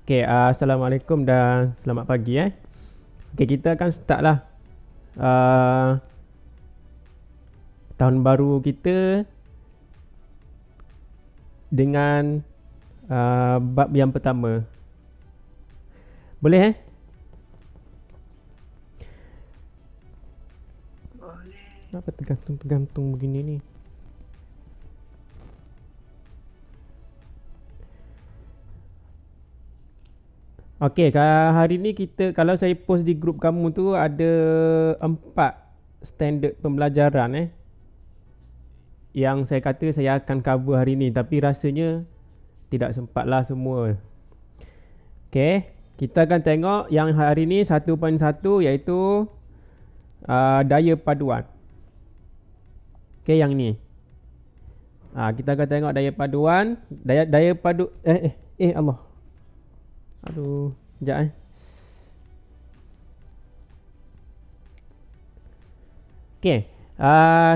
Assalamualaikum dan selamat pagi kita akan start lah uh, tahun baru kita dengan bab yang pertama. Boleh Boleh. Kenapa tergantung-tergantung begini ni? Hari ni kita, kalau saya post di grup kamu tu ada 4 standard pembelajaran yang saya kata saya akan cover hari ni, tapi rasanya tidak sempat lah semua. Kita akan tengok yang hari ni 1.1 iaitu daya paduan. Yang ni. Kita akan tengok daya paduan, daya padu Allah. Aduh, sekejap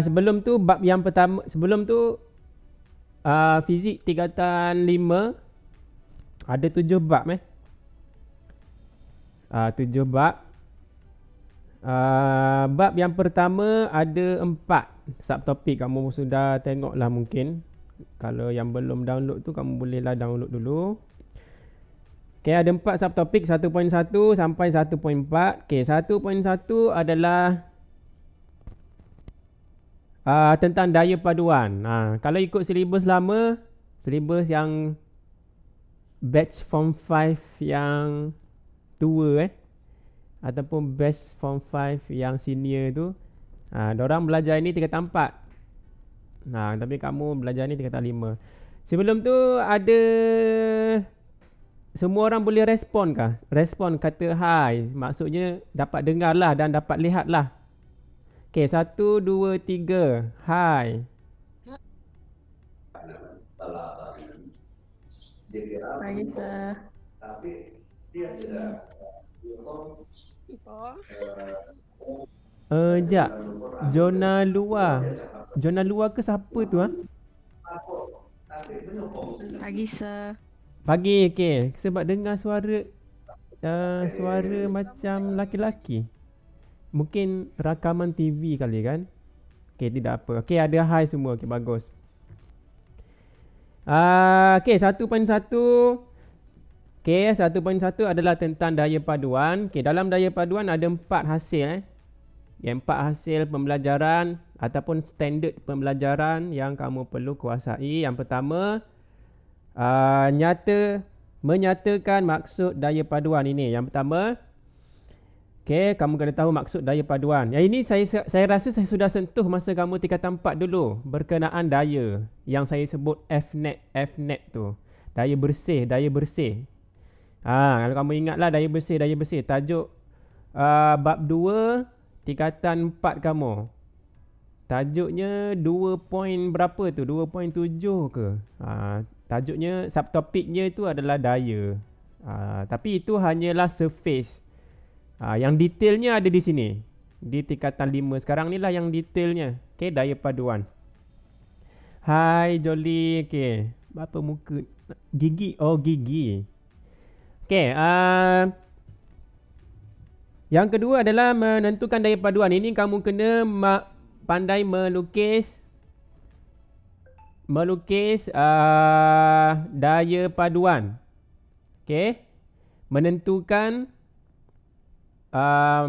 sebelum tu bab yang pertama, sebelum tu fizik tingkatan 5 ada 7 bab 7 bab. Bab yang pertama ada 4 subtopik. Kamu sudah tengok lah mungkin. Kalau yang belum download tu kamu bolehlah download dulu. Ada 4 subtopik 1.1 sampai 1.4. 1.1 adalah tentang daya paduan. Kalau ikut silibus lama, silibus yang batch form 5 yang tua ataupun batch form 5 yang senior tu, diorang belajar ini tingkatan 4. Tapi kamu belajar ni tingkatan 5. Sebelum tu ada, semua orang boleh respon kah? Respon kata hi, maksudnya dapat dengar lah dan dapat lihat lah. 1, 2, 3. Hi. Pagi, Sir. Sekejap. Zona luar. Zona luar ke siapa tu Pagi, Sir. Pagi, sebab dengar suara suara macam laki-laki. Mungkin rakaman TV kali kan. Tidak apa. Ada hi semua. Bagus. 1.1. 1.1 adalah tentang daya paduan. Dalam daya paduan ada 4 hasil Yang 4 hasil pembelajaran ataupun standard pembelajaran yang kamu perlu kuasai. Yang pertama, menyatakan maksud daya paduan ini. Yang pertama, kamu kena tahu maksud daya paduan. Yang ini saya rasa saya sudah sentuh masa kamu tingkatan 4 dulu, berkenaan daya yang saya sebut Fnet tu. Daya bersih. Kalau kamu ingatlah daya bersih. Tajuk bab 2 tingkatan 4 kamu. Tajuknya 2 point berapa tu? 2.7 ke? Tajuknya, subtopiknya itu adalah daya. Tapi itu hanyalah surface. Yang detailnya ada di sini. Di tingkatan 5 sekarang ni lah yang detailnya. Daya paduan. Hai Jolly. Apa muka? Gigi. Oh, gigi. Yang kedua adalah menentukan daya paduan. Ini kamu kena pandai melukis daya paduan. Menentukan,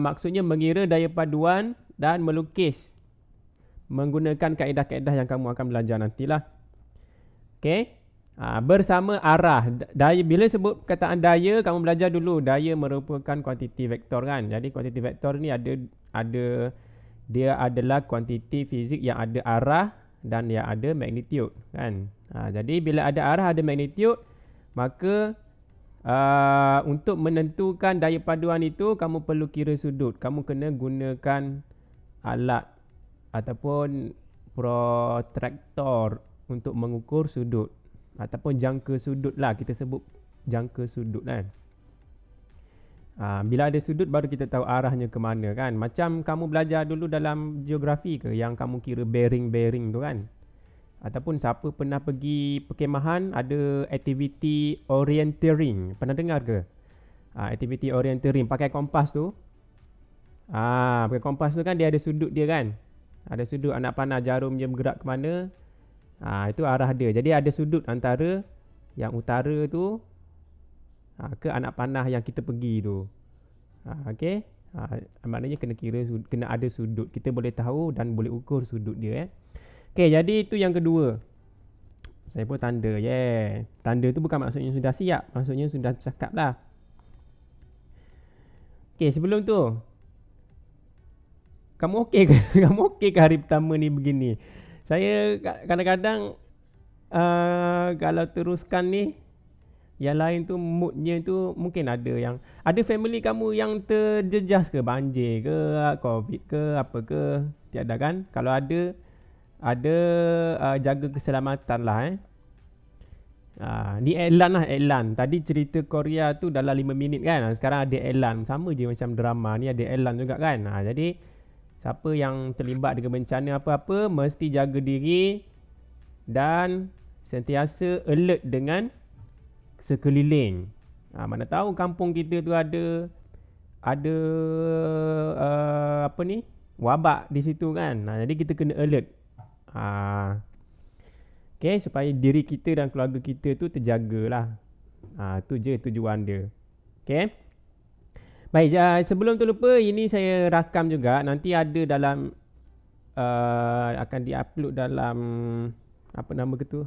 maksudnya mengira daya paduan dan melukis menggunakan kaedah-kaedah yang kamu akan belajar nantilah. Bersama arah daya. Bila sebut perkataan daya, kamu belajar dulu daya merupakan kuantiti vektor kan. Jadi kuantiti vektor ni dia adalah kuantiti fizik yang ada arah dan yang ada magnitude kan. Jadi bila ada arah, ada magnitude, maka untuk menentukan daya paduan itu kamu perlu kira sudut. Kamu kena gunakan alat ataupun protractor untuk mengukur sudut ataupun jangka sudut lah, kita sebut jangka sudut kan. Bila ada sudut baru kita tahu arahnya ke mana kan. Macam kamu belajar dulu dalam geografi ke, yang kamu kira bearing tu kan. Ataupun siapa pernah pergi perkemahan, ada aktiviti orienteering. Pernah dengar ke? Aktiviti orienteering pakai kompas tu. Pakai kompas tu kan dia ada sudut dia kan. Ada sudut anak panah jarum dia bergerak ke mana. Itu arah dia. Jadi ada sudut antara yang utara tu ke anak panah yang kita pergi tu. Okey. Maknanya kena kira, kena ada sudut. Kita boleh tahu dan boleh ukur sudut dia. Okey, jadi itu yang kedua. Saya pun tanda. Tanda tu bukan maksudnya sudah siap. Maksudnya sudah cakap lah. Okey, sebelum tu, kamu okey ke? Kamu okey ke hari pertama ni begini? Saya kadang-kadang kalau teruskan ni, yang lain tu moodnya tu mungkin ada family kamu yang terjejas ke, banjir ke, covid ke, apa ke, tiada kan? Kalau ada jaga keselamatan lah. Ni iklan. Tadi cerita Korea tu dalam 5 minit kan. Sekarang ada iklan. Sama je macam drama ni, ada iklan juga kan. Jadi siapa yang terlibat dengan bencana apa-apa mesti jaga diri dan sentiasa alert dengan sekeliling. Mana tahu kampung kita tu ada wabak di situ kan. Jadi kita kena alert. Okay, supaya diri kita dan keluarga kita tu terjagalah. Tu je tujuan dia. Okay. Baik, sebelum tu lupa, ini saya rakam juga. Nanti ada dalam akan diupload dalam apa nama ke tu?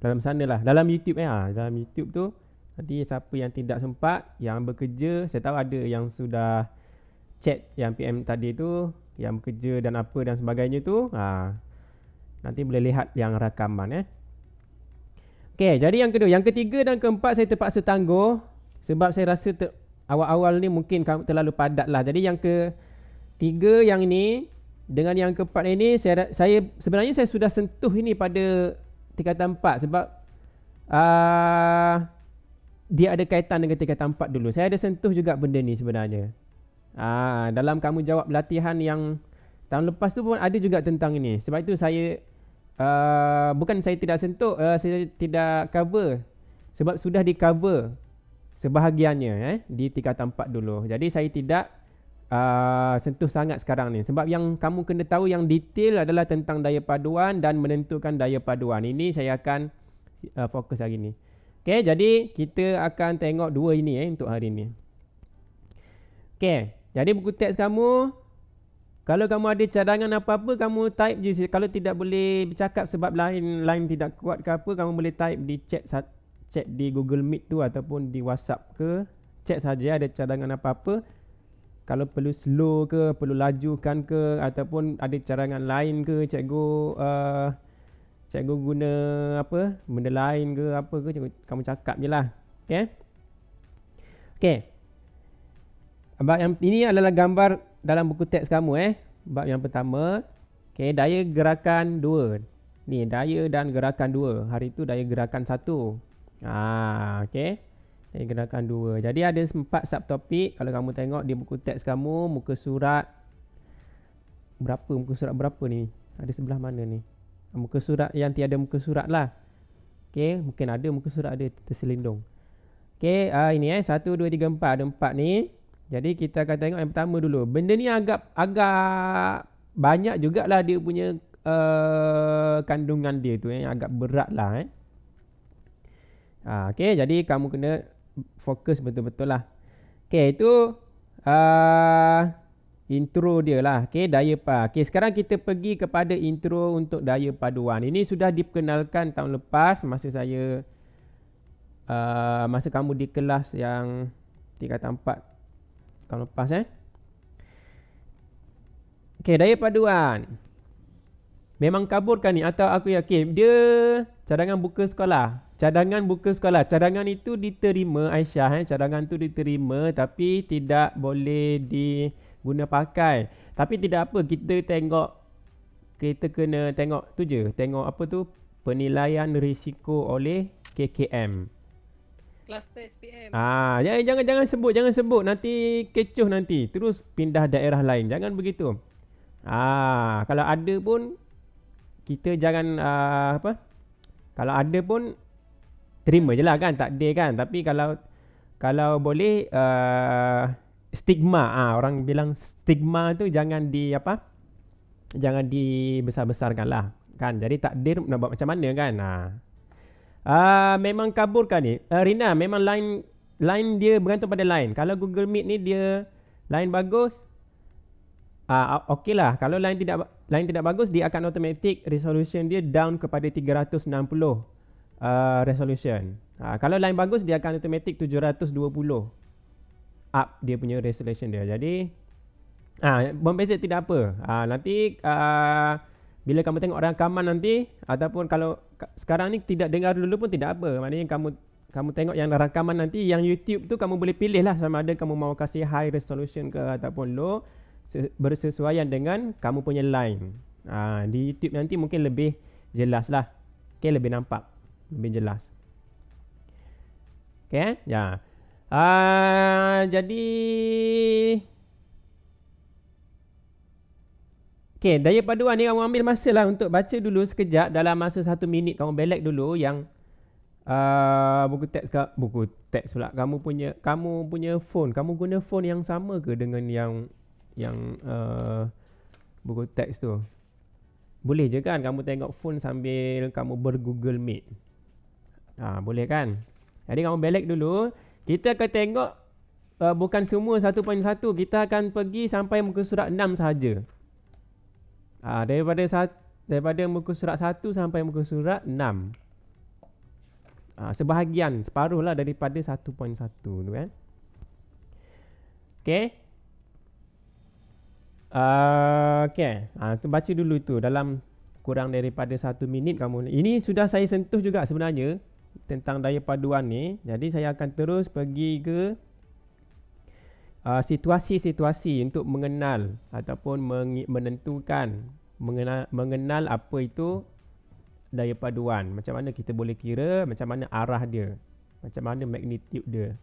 Dalam sana lah, dalam YouTube dalam YouTube tu. Nanti siapa yang tidak sempat, yang bekerja, saya tahu ada yang sudah chat yang PM tadi tu, yang bekerja dan apa dan sebagainya tu. Nanti boleh lihat yang rakaman. Okay, jadi yang kedua. Yang ketiga dan keempat saya terpaksa tangguh sebab saya rasa awal-awal ni mungkin terlalu padat lah. Jadi yang ketiga yang ini dengan yang keempat ini, saya sebenarnya saya sudah sentuh ini pada tingkatan 4 sebab dia ada kaitan dengan tingkatan 4 dulu. Saya ada sentuh juga benda ni sebenarnya. Dalam kamu jawab latihan yang tahun lepas tu pun ada juga tentang ini. Sebab itu saya bukan saya tidak sentuh, saya tidak cover. Sebab sudah di cover sebahagiannya di tingkatan 4 dulu. Jadi saya tidak sentuh sangat sekarang ni. Sebab yang kamu kena tahu yang detail adalah tentang daya paduan dan menentukan daya paduan. Ini saya akan fokus hari ni. Okay, jadi kita akan tengok dua ini untuk hari ni. Okay, jadi buku teks kamu, kalau kamu ada cadangan apa-apa, kamu type je. Kalau tidak boleh bercakap sebab line tidak kuat ke apa, kamu boleh type di chat di Google Meet tu ataupun di WhatsApp ke. Chat saja ada cadangan apa-apa. Kalau perlu slow ke, perlu lajukan ke, ataupun ada cadangan lain ke, cikgu guna apa, benda lain ke apa ke, kamu cakap je lah. Okay. Okay. Bab yang ini adalah gambar dalam buku teks kamu. Bab yang pertama. Okay, daya gerakan 2. Ni, daya dan gerakan 2. Hari tu daya gerakan 1. Okay. Daya gerakan 2. Jadi ada 4 subtopik. Kalau kamu tengok di buku teks kamu, muka surat berapa ni? Ada sebelah mana ni? Muka surat yang tiada muka surat lah. Okay, mungkin ada muka surat, ada terselindung. Okay, ini 1, 2, 3, 4. Ada 4 ni. Jadi kita akan tengok yang pertama dulu. Benda ni agak banyak jugalah dia punya kandungan dia tu. Yang agak berat lah. Okay, jadi kamu kena fokus betul-betul lah. Okay, itu intro dia lah. Okay, daya pa. Okay, sekarang kita pergi kepada intro untuk daya paduan. Ini sudah diperkenalkan tahun lepas masa saya masa kamu di kelas yang tingkatan 4 tahun lepas. Okay, daya paduan. Memang kaburkan ni atau aku yakin dia cadangan buku sekolah. Cadangan itu diterima Aisyah. Cadangan tu diterima tapi tidak boleh diguna pakai. Tapi tidak apa, kita kena tengok tu je. Tengok apa tu, penilaian risiko oleh KKM. Kluster SPM. Jangan sebut nanti kecoh nanti. Terus pindah daerah lain. Jangan begitu. Kalau ada pun kita jangan apa? Kalau ada pun terima je lah kan, takdir kan. Tapi kalau boleh stigma, orang bilang stigma tu jangan di apa? Jangan dibesar-besarkan lah kan. Jadi takdir nak buat macam mana kan. Memang kabur kan ni. Rina, memang line dia bergantung pada line. Kalau Google Meet ni dia line bagus, okey lah. Kalau line tidak bagus, dia akan automatic resolution dia down kepada 360 resolution. Kalau line bagus, dia akan automatic 720 up dia punya resolution dia. Jadi membeza tidak apa. Nanti bila kamu tengok rakaman nanti, ataupun kalau sekarang ni tidak dengar dulu pun tidak apa. Maknanya kamu tengok yang rakaman nanti, yang YouTube tu kamu boleh pilih lah sama ada kamu mau kasih high resolution ke ataupun low, bersesuaian dengan kamu punya line. Di YouTube nanti mungkin lebih jelas lah. Okay, lebih nampak, lebih jelas. Okay, ya. Jadi okay, daya paduan ni kamu ambil masa lah untuk baca dulu sekejap. Dalam masa 1 minit kamu belek dulu yang buku teks pula. Kamu punya phone. Kamu guna phone yang sama ke dengan yang buku teks tu? Boleh je kan kamu tengok phone sambil kamu ber-Google Meet? Boleh kan? Jadi kamu belek dulu. Kita akan tengok bukan semua 1.1. Kita akan pergi sampai muka surat 6 sahaja. Daripada muka surat 1 sampai muka surat 6. Sebahagian, separuh lah daripada 1.1 tu kan. Okay. Baca dulu tu dalam kurang daripada 1 minit kamu. Ini sudah saya sentuh juga sebenarnya tentang daya paduan ni. Jadi saya akan terus pergi ke situasi-situasi untuk mengenal ataupun menentukan, mengenal apa itu daya paduan. Macam mana kita boleh kira, macam mana arah dia, macam mana magnitude dia.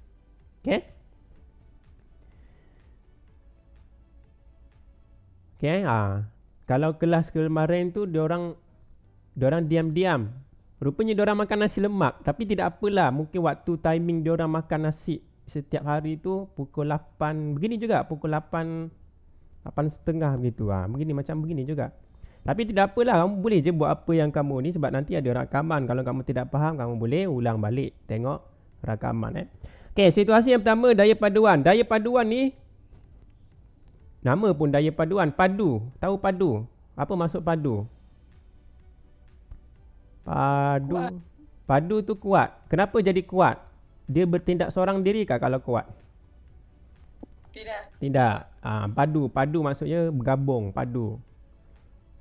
Okay? Okay, kalau kelas kemarin tu diorang diam-diam. Rupanya diorang makan nasi lemak. Tapi tidak apalah, mungkin waktu timing diorang makan nasi setiap hari tu pukul 8. Begini juga, pukul 8, 8.30 begitu. Macam begini juga. Tapi tidak apalah, kamu boleh je buat apa yang kamu ni, sebab nanti ada rakaman. Kalau kamu tidak faham, kamu boleh ulang balik tengok rakaman. Okay, situasi yang pertama, daya paduan. Daya paduan ni, nama pun daya paduan. Padu. Tahu padu? Apa maksud padu? Padu tu kuat. Kenapa jadi kuat? Dia bertindak seorang diri kah kalau kuat? Tidak. Padu maksudnya bergabung. Padu.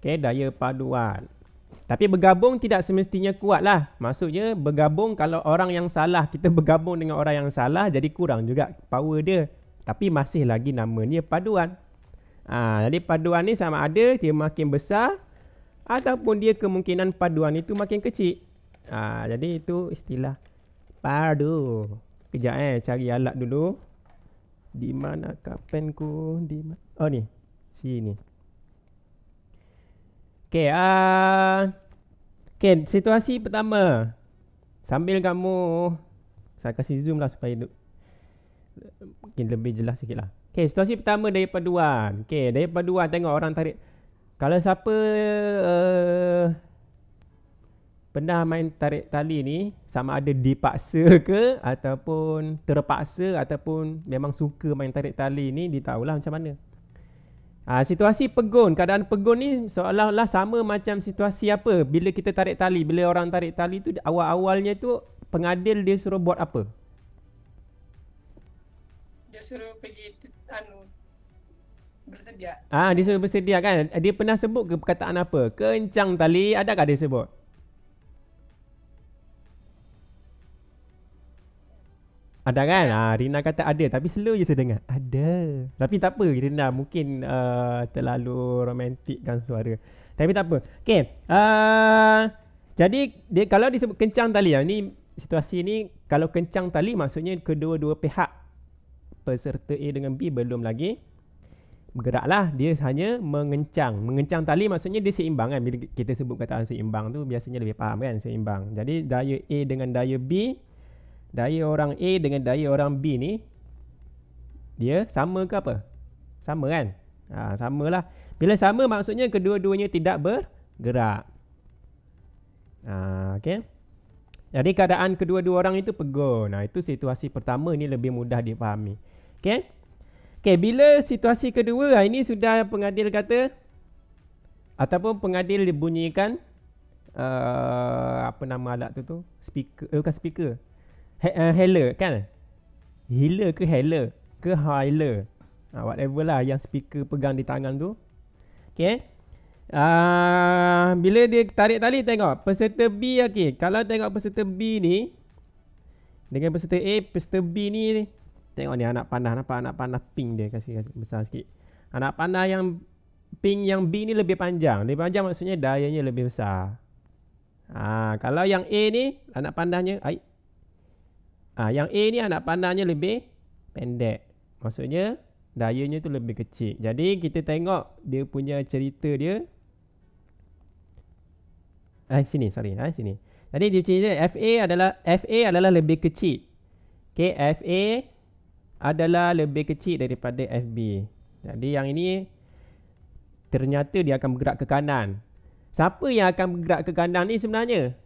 Okay, daya paduan. Tapi bergabung tidak semestinya kuat lah. Maksudnya bergabung, kalau orang yang salah, kita bergabung dengan orang yang salah, jadi kurang juga power dia. Tapi masih lagi namanya paduan. Jadi paduan ni sama ada dia makin besar ataupun dia kemungkinan paduan itu makin kecil. Jadi itu istilah padu. Kejap cari alat dulu. Di mana penku? Oh ni. Sini. Okey, situasi pertama. Sambil kamu, saya kasih zoom lah supaya mungkin lebih jelas sikit lah. Okay, situasi pertama daya paduan. Okay, daya paduan, tengok orang tarik. Kalau siapa pernah main tarik tali ni, sama ada dipaksa ke ataupun terpaksa ataupun memang suka main tarik tali ni, dia tahulah macam mana. Situasi pegun, keadaan pegun ni seolah-olah sama macam situasi apa? Bila kita tarik tali, bila orang tarik tali tu awal-awalnya tu pengadil dia suruh buat apa? Dia suruh pergi bersedia. Dia suruh bersedia kan? Dia pernah sebut ke perkataan apa? Kencang tali, adakah dia sebut? Ada kan? Rina kata ada, tapi slow je saya dengar. Ada. Tapi tak apa, Rina mungkin terlalu romantikkan suara. Tapi tak apa. Okay. Jadi kalau disebut kencang tali, ni situasi ni, kalau kencang tali maksudnya kedua-dua pihak, peserta A dengan B belum lagi bergeraklah, dia hanya mengencang. Mengencang tali maksudnya dia seimbang kan. Bila kita sebut kataan seimbang tu biasanya lebih faham kan, seimbang. Jadi daya A dengan daya B, daya orang A dengan daya orang B ni dia sama ke apa? Sama kan? Samalah. Bila sama maksudnya kedua-duanya tidak bergerak. Okey. Jadi keadaan kedua-dua orang itu pegun. Itu situasi pertama ni lebih mudah dipahami. Okey. Okey, bila situasi kedua, ini sudah pengadil kata ataupun pengadil dibunyikan apa nama alat tu? Speaker, bukan speaker. Healer kan? Healer ke healer ke hiler. Whatever lah yang speaker pegang di tangan tu. Okey. Bila dia tarik tali, tengok peserta B. Okey, kalau tengok peserta B ni dengan peserta A, peserta B ni tengok ni anak panah, nampak anak panah pink dia, kasih besar sikit. Anak panah yang pink yang B ni lebih panjang. Lebih panjang maksudnya dayanya lebih besar. Kalau yang A ni anak panahnya yang A ni anak panahnya lebih pendek. Maksudnya dayanya tu lebih kecil. Jadi kita tengok dia punya cerita dia. Sini. Jadi dia cerita FA adalah lebih kecil. Okay, FA adalah lebih kecil daripada FB. Jadi yang ini ternyata dia akan bergerak ke kanan. Siapa yang akan bergerak ke kanan ni sebenarnya?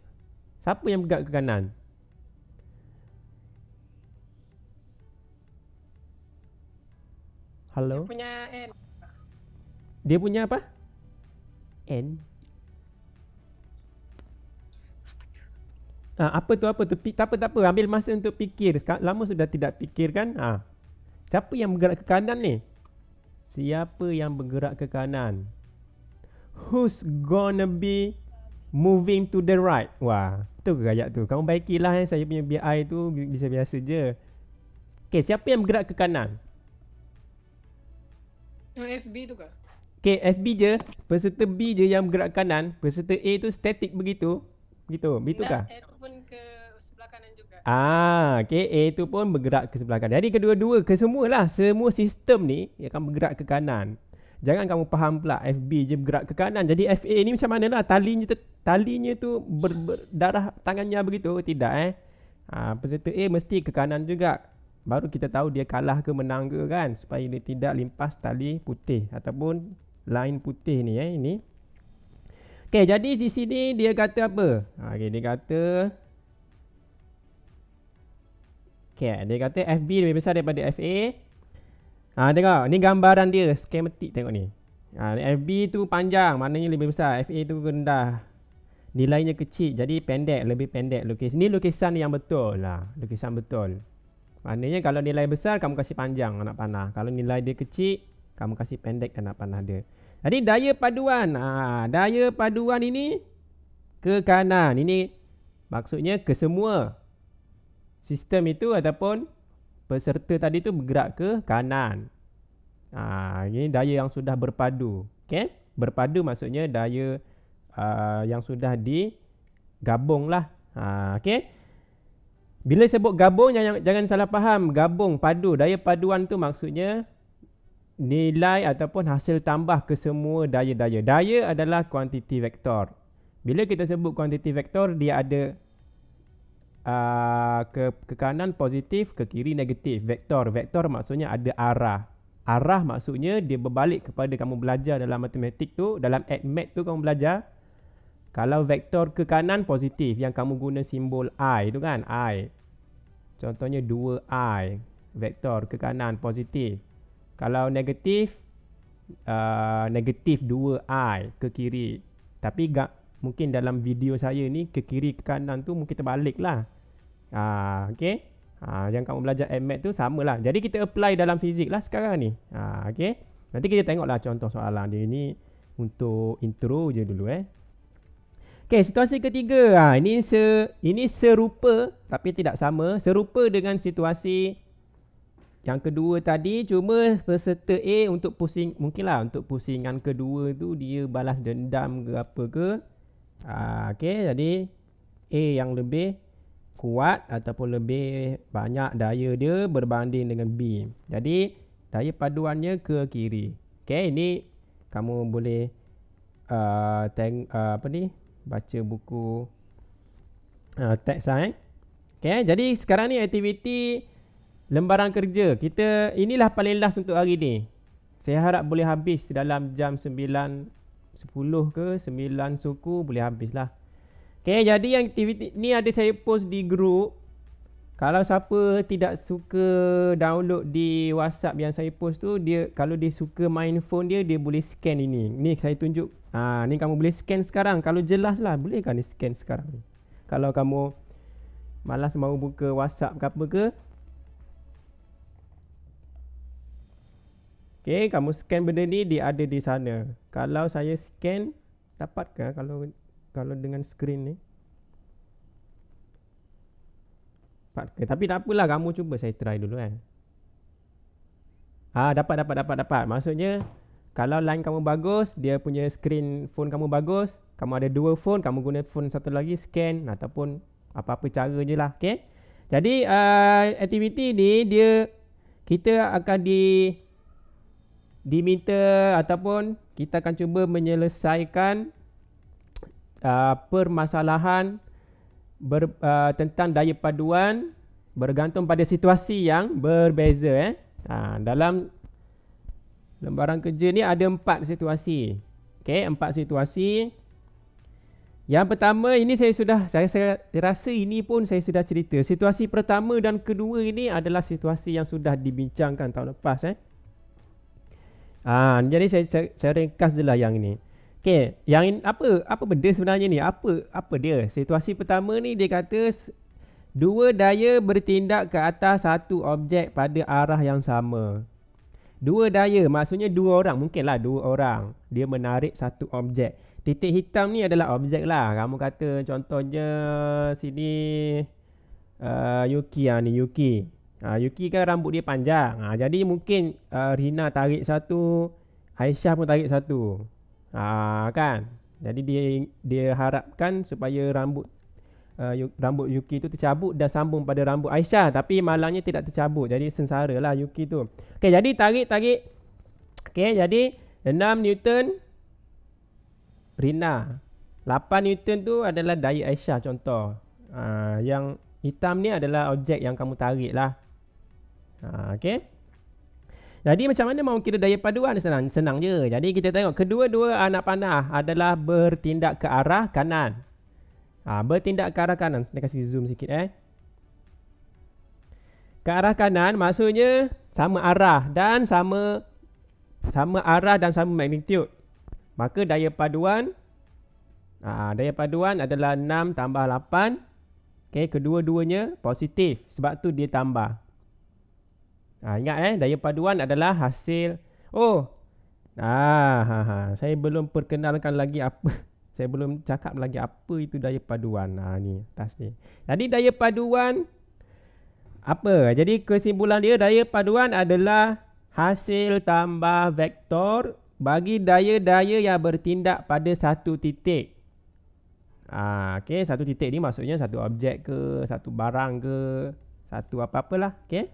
Siapa yang bergerak ke kanan? Hello? Dia punya N. Dia punya apa? N? Apa tu? Tak apa. Ambil masa untuk fikir. Lama sudah tidak fikir kan? Siapa yang bergerak ke kanan ni? Siapa yang bergerak ke kanan? Who's gonna be moving to the right? Wah, tu ke ayat tu? Kamu baikilah saya punya BI tu biasa-biasa je. Okay, siapa yang bergerak ke kanan? Yang FB tu kah? Okay, FB je. Peserta B je yang bergerak ke kanan. Peserta A tu static begitu. Begitu kah? A tu pun ke sebelah kanan juga. Okay, A tu pun bergerak ke sebelah kanan. Jadi kedua-dua, kesemualah, semua sistem ni akan bergerak ke kanan. Jangan kamu faham pula FB je bergerak ke kanan. Jadi FA ni macam mana lah, talinya tu berdarah tangannya begitu. Tidak peserta A mesti ke kanan juga. Baru kita tahu dia kalah ke menang ke kan. Supaya dia tidak limpas tali putih ataupun line putih ni ini. Okay, jadi di sini dia kata apa? Dia kata dia kata FB lebih besar daripada FA. Tengok, ni gambaran dia skematik, tengok ni. FB tu panjang, maknanya lebih besar. FA tu rendah, nilainya kecil, jadi lebih pendek lukisan. Ni lukisan yang betul lah, lukisan betul. Maknanya kalau nilai besar, kamu kasih panjang anak panah. Kalau nilai dia kecil, kamu kasih pendek anak panah dia. Jadi daya paduan, daya paduan ini ke kanan. Ini maksudnya ke semua sistem itu ataupun peserta tadi tu bergerak ke kanan. Ini daya yang sudah berpadu. Okay? Berpadu maksudnya daya yang sudah digabung lah. Okay? Bila sebut gabung, jangan salah faham. Gabung, padu, daya paduan tu maksudnya nilai ataupun hasil tambah ke semua daya-daya. Daya adalah kuantiti vektor. Bila kita sebut kuantiti vektor, dia ada ke kanan positif, ke kiri negatif. Vektor maksudnya ada arah. Arah maksudnya dia berbalik kepada kamu belajar dalam matematik tu, dalam ADMAT tu kamu belajar. Kalau vektor ke kanan positif, yang kamu guna simbol I tu kan, I. Contohnya 2I. Vektor ke kanan positif. Kalau negatif, negatif 2I ke kiri. Tapi mungkin dalam video saya ni ke kiri ke kanan tu mungkin terbalik lah. Okay. Yang kamu belajar ADMAT tu samalah. Jadi kita apply dalam fizik lah sekarang ni. Okay. Nanti kita tengoklah contoh soalan dia ni. Untuk intro je dulu Okay, situasi ketiga. Ini serupa tapi tidak sama. Serupa dengan situasi yang kedua tadi, cuma peserta A untuk mungkinlah untuk pusingan kedua tu dia balas dendam ke apa ke. Okay, jadi A yang lebih kuat ataupun lebih banyak daya dia berbanding dengan B. Jadi daya paduannya ke kiri. Okey, ini kamu boleh baca buku teks lah Okey, jadi sekarang ni aktiviti lembaran kerja. Inilah paling last untuk hari ni. Saya harap boleh habis dalam jam 9.10 ke 9 suku boleh habis lah. Okey, jadi yang aktiviti ni ada saya post di grup. Kalau siapa tidak suka download di WhatsApp yang saya post tu, kalau dia suka main phone dia boleh scan ini. Ni saya tunjuk. Ni kamu boleh scan sekarang. Kalau jelas lah, boleh kan ni scan sekarang ni. Kalau kamu malas mau buka WhatsApp ke apa ke. Okey, kamu scan benda ni, dia ada di sana. Kalau saya scan, dapatkah kalau dengan skrin ni? Tapi tak apalah, kamu cuba, saya try dulu dapat. Maksudnya kalau line kamu bagus, dia punya skrin phone kamu bagus, kamu ada dua phone, kamu guna phone satu lagi scan ataupun apa-apa cara je lah. Okay? Jadi aktiviti ni kita akan diminta ataupun kita akan cuba menyelesaikan permasalahan tentang daya paduan bergantung pada situasi yang berbeza dalam lembaran kerja ni ada 4 situasi. Okey, 4 situasi. Yang pertama ini saya rasa ini pun saya sudah cerita. Situasi pertama dan kedua ini adalah situasi yang sudah dibincangkan tahun lepas jadi saya ringkas je lah yang ini. Okey, yang ini, apa benda sebenarnya ni? Apa dia? Situasi pertama ni dia kata dua daya bertindak ke atas satu objek pada arah yang sama. Dua daya maksudnya dua orang, mungkinlah dua orang. Dia menarik satu objek. Titik hitam ni adalah objek lah. Kamu kata contohnya sini Yuki ni Yuki. Yuki kan rambut dia panjang. Jadi mungkin Rina tarik satu, Aisyah pun tarik satu. Kan? Jadi dia harapkan supaya rambut Yuki tu tercabut dan sambung pada rambut Aisyah, tapi malangnya tidak tercabut. Jadi sengsara lah Yuki tu. Okey, jadi tarik. Okey, jadi 6 Newton Rina. 8 Newton tu adalah daya Aisyah contoh. Yang hitam ni adalah objek yang kamu tarik lah. Okey. Jadi macam mana mau kira daya paduan? Senang je. Jadi kita tengok kedua-dua anak panah adalah bertindak ke arah kanan. Bertindak ke arah kanan. Saya kasih zoom sikit Ke arah kanan maksudnya sama arah dan sama magnitude. Maka daya paduan adalah 6 tambah 8. Okey, kedua-duanya positif sebab tu dia tambah. Ingat daya paduan adalah hasil. Saya belum perkenalkan lagi apa. Saya belum cakap lagi apa itu daya paduan. Ni atas ni. Jadi daya paduan apa? Jadi kesimpulan dia, daya paduan adalah hasil tambah vektor bagi daya-daya yang bertindak pada satu titik. Okey, satu titik ni maksudnya satu objek ke, satu barang ke, satu apa-apalah. Okey.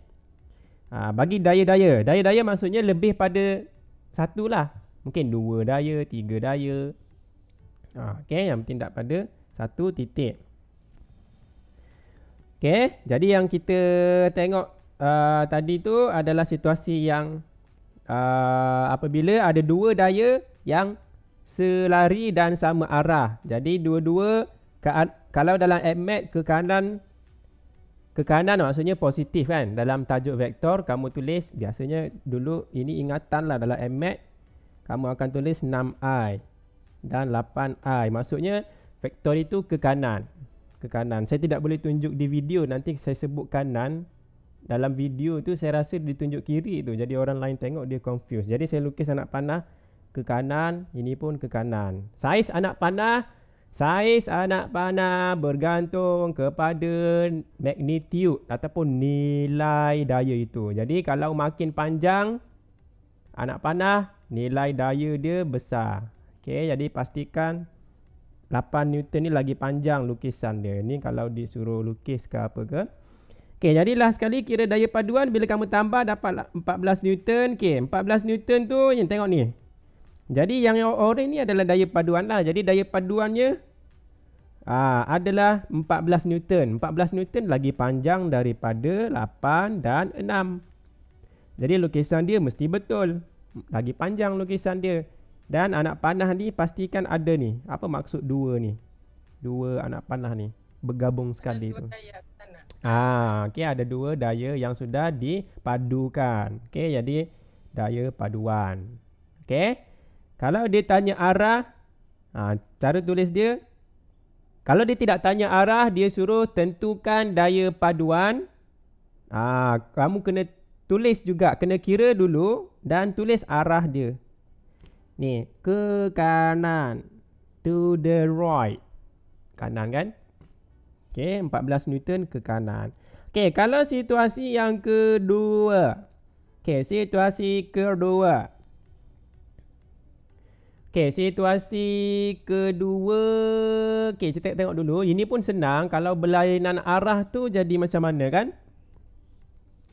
Bagi daya-daya. Daya-daya maksudnya lebih pada satu lah. Mungkin 2 daya, 3 daya. Okey, yang bertindak pada satu titik. Okey, jadi yang kita tengok tadi tu adalah situasi yang apabila ada dua daya yang selari dan sama arah. Jadi dua-dua kalau dalam AppMath ke kanan maksudnya positif kan. Dalam tajuk vektor kamu tulis, biasanya dulu ini ingatan lah dalam AppMath, kamu akan tulis 6i dan 8i. Maksudnya vektor itu ke kanan. Saya tidak boleh tunjuk di video, nanti saya sebut kanan. Dalam video tu saya rasa ditunjuk kiri tu, jadi orang lain tengok dia confused. Jadi saya lukis anak panah ke kanan, ini pun ke kanan. Saiz anak panah bergantung kepada magnitude ataupun nilai daya itu. Jadi kalau makin panjang anak panah, nilai daya dia besar. Okey, jadi pastikan 8 Newton ni lagi panjang lukisan dia. Ni kalau disuruh lukis ke apa ke. Okey, jadilah sekali kira daya paduan bila kamu tambah dapatlah 14 Newton. Okey, 14 Newton tu yang tengok ni. Jadi yang orange ni adalah daya paduan lah. Jadi daya paduannya adalah 14 Newton. 14 Newton lagi panjang daripada 8 dan 6. Jadi lukisan dia mesti betul. Lagi panjang lukisan dia. Dan anak panah ni pastikan ada ni. Apa maksud dua ni? Dua anak panah ni bergabung sekali tu. Okey, ada dua daya yang sudah dipadukan. Okey, jadi daya paduan. Okey. Kalau dia tanya arah, cara tulis dia, kalau dia tidak tanya arah, dia suruh tentukan daya paduan. Kamu kena tulis juga, kena kira dulu dan tulis arah dia. Ni, ke kanan. To the right. Kanan kan? Okey, 14 Newton ke kanan. Okey, kalau situasi yang kedua. Okey, situasi kedua. Okey, kita tengok dulu. Ini pun senang. Kalau berlainan arah tu jadi macam mana kan?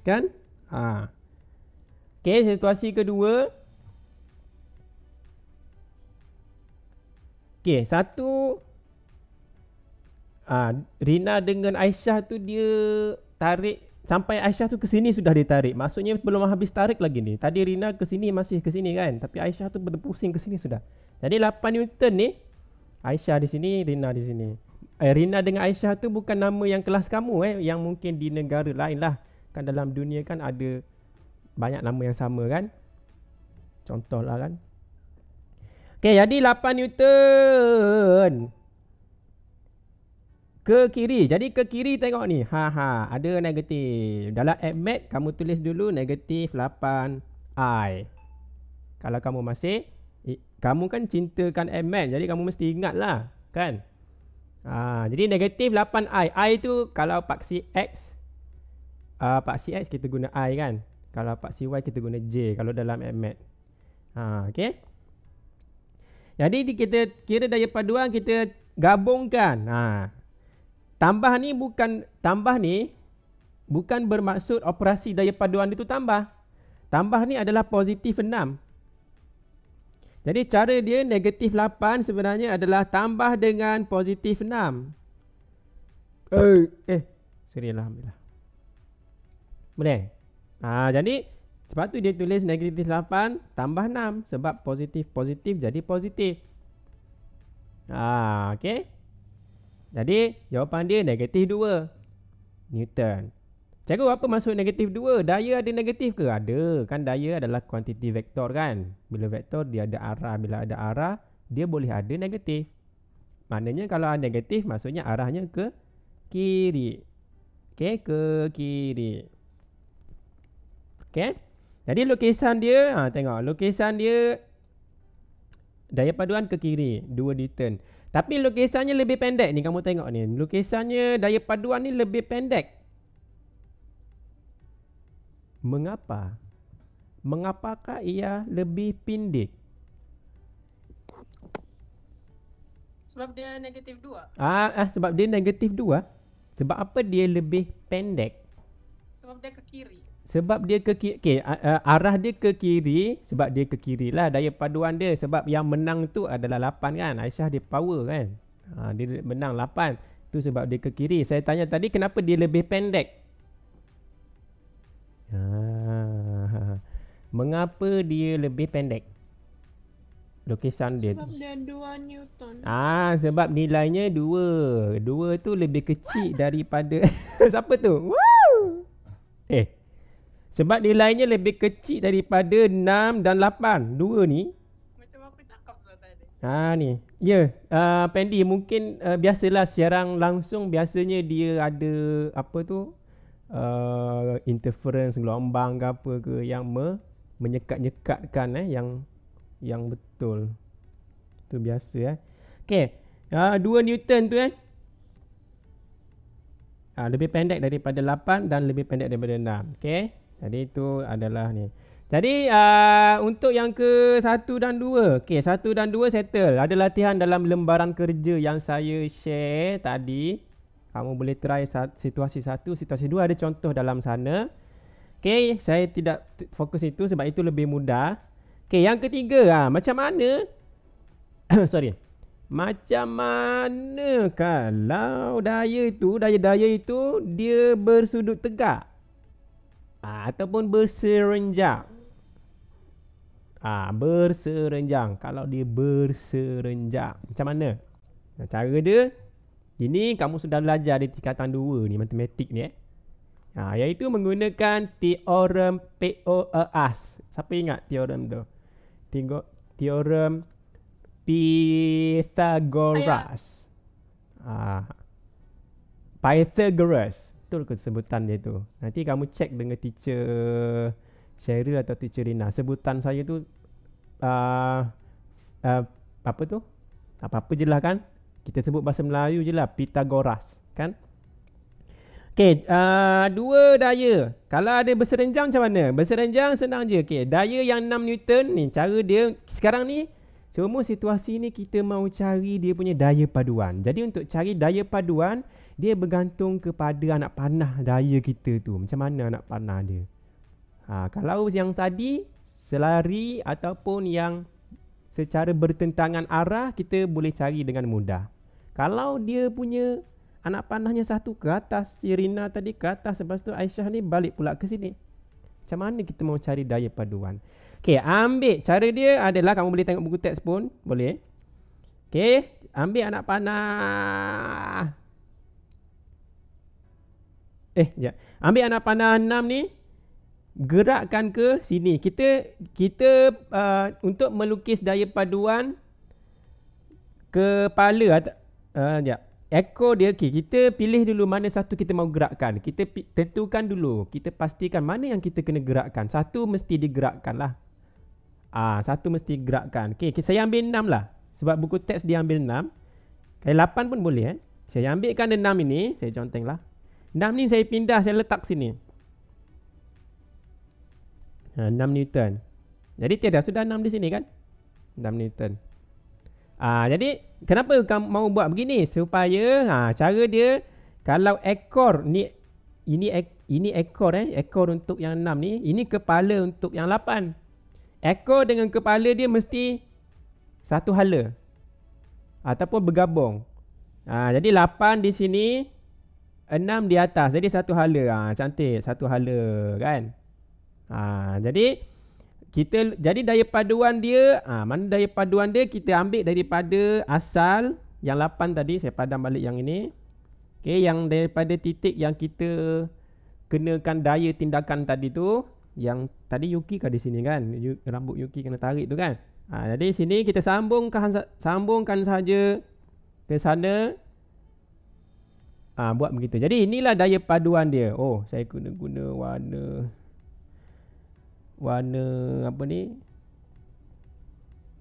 Kan? Okey, situasi kedua. Okey, satu. Rina dengan Aisyah tu dia tarik sampai Aisyah tu ke sini sudah ditarik. Maksudnya belum habis tarik lagi ni. Tadi Rina ke sini masih ke sini kan. Tapi Aisyah tu berpusing ke sini sudah. Jadi 8 Newton ni Aisyah di sini, Rina di sini. Rina dengan Aisyah tu bukan nama yang kelas kamu yang mungkin di negara lain lah. Kan dalam dunia kan ada banyak nama yang sama kan. Contoh lah kan. Okey, jadi 8 Newton ke kiri. Jadi ke kiri tengok ni. Ada negatif. Dalam Add kamu tulis dulu negatif 8i. Kalau kamu masih kamu kan cintakan Add, jadi kamu mesti ingat lah kan. Jadi negatif 8i. I tu kalau paksi X, paksi X kita guna I kan. Kalau paksi Y kita guna J kalau dalam Add. Okey. Jadi kita kira daya paduan, kita gabungkan. Tambah ni bukan bermaksud operasi daya paduan itu tambah. Tambah ni adalah positif 6. Jadi cara dia negatif 8 sebenarnya adalah tambah dengan positif 6. Serilah alhamdulillah. Boleh? Jadi sebab tu dia tulis negatif 8 tambah 6 sebab positif jadi positif. Okey. Jadi jawapan dia negatif 2 Newton. Cikgu, apa maksud negatif 2? Daya ada negatif ke? Ada. Kan daya adalah kuantiti vektor kan. Bila vektor dia ada arah. Bila ada arah dia boleh ada negatif. Maknanya kalau ada negatif maksudnya arahnya ke kiri. Okey, ke kiri. Okey. Jadi lukisan dia, tengok lukisan dia daya paduan ke kiri 2 Newton. Tapi lukisannya lebih pendek ni, kamu tengok ni. Lukisannya daya paduan ni lebih pendek. Mengapa? Mengapakah ia lebih pendek? Sebab dia negatif 2. Sebab dia negatif 2. Sebab apa dia lebih pendek? Sebab dia ke kiri. Sebab dia ke kiri. Arah dia ke kiri. Sebab dia ke kiri lah daya paduan dia. Sebab yang menang tu adalah 8 kan. Aisyah dia power kan. Dia menang 8. Tu sebab dia ke kiri. Saya tanya tadi kenapa dia lebih pendek. Mengapa dia lebih pendek? Lukisan dia. Sebab dia 2 Newton. Sebab nilainya 2. 2 tu lebih kecil daripada siapa tu? Woo! Sebab nilainya lebih kecil daripada 6 dan 8. 2 ni. Macam apa cakap tadi? Ni. Pendi mungkin biasalah siaran langsung biasanya dia ada apa tu? Interference gelombang ke apa ke yang menyekat-nyekatkan yang betul. Tu biasa Okey. 2 Newton tu lebih pendek daripada 8 dan lebih pendek daripada 6. Okey. Jadi itu adalah ni. Jadi untuk yang ke 1 dan 2. Okey, 1 dan 2 settle. Ada latihan dalam lembaran kerja yang saya share tadi. Kamu boleh try situasi 1, situasi 2 ada contoh dalam sana. Okey, saya tidak fokus itu sebab itu lebih mudah. Okey, yang ketiga, macam mana sorry. Macam mana kalau daya itu dia bersudut tegak ataupun berserenjang. Berserenjang. Kalau dia berserenjang, macam mana? Cara dia, ini kamu sudah belajar di tingkatan 2 ni, matematik ni iaitu menggunakan teorem POAS. Siapa ingat teorem tu? Teorem Pythagoras. Pythagoras. Betul ke sebutan dia tu? Nanti kamu cek dengan teacher Cheryl atau teacher Rina. Sebutan saya tu apa tu? Apa-apa je lah kan? Kita sebut bahasa Melayu je lah, Pythagoras kan? Okey, dua daya. Kalau ada berserenjang macam mana? Berserenjang senang je. Okey, daya yang 6 Newton ni, cara dia sekarang ni semua situasi ni kita mau cari dia punya daya paduan. Jadi untuk cari daya paduan, dia bergantung kepada anak panah daya kita tu. Macam mana anak panah dia? Kalau yang tadi selari ataupun yang secara bertentangan arah, kita boleh cari dengan mudah. Kalau dia punya anak panahnya satu ke atas, si Rina tadi ke atas, lepas tu Aisyah ni balik pula ke sini. Macam mana kita mau cari daya paduan? Okey, ambil cara dia adalah kamu boleh tengok buku teks pun, boleh. Okey, ambil anak panah. Ambil anak panah 6 ni, gerakkan ke sini. Kita untuk melukis daya paduan kepala ekor dia, kita pilih dulu mana satu kita mau gerakkan. Kita tentukan dulu, kita pastikan mana yang kita kena gerakkan. Satu mesti digerakkan lah. Satu mesti gerakkan. Okey, saya ambil 6 lah. Sebab buku teks dia ambil 6. 8 pun boleh Saya ambilkan 6 ini, saya conteng lah. 6 ni saya pindah, saya letak sini. 6 Newton. Jadi sudah 6 di sini kan? 6 Newton. Jadi kenapa kamu mau buat begini? Supaya cara dia, kalau ekor ni, ini ekor ekor untuk yang 6 ni, ini kepala untuk yang 8. Ekor dengan kepala dia mesti satu hala ataupun bergabung. Jadi 8 di sini, 6 di atas. Jadi satu hala. Cantik, satu hala kan? Jadi jadi daya paduan dia, mana daya paduan dia kita ambil daripada asal yang 8 tadi. Saya padam balik yang ini. Okey, yang daripada titik yang kita kenakan daya tindakan tadi tu, yang tadi Yuki kan di sini kan, rambut Yuki kena tarik tu kan. Jadi sini kita sambungkan saja ke sana. Buat begitu. Jadi inilah daya paduan dia. Oh, saya guna warna apa ni?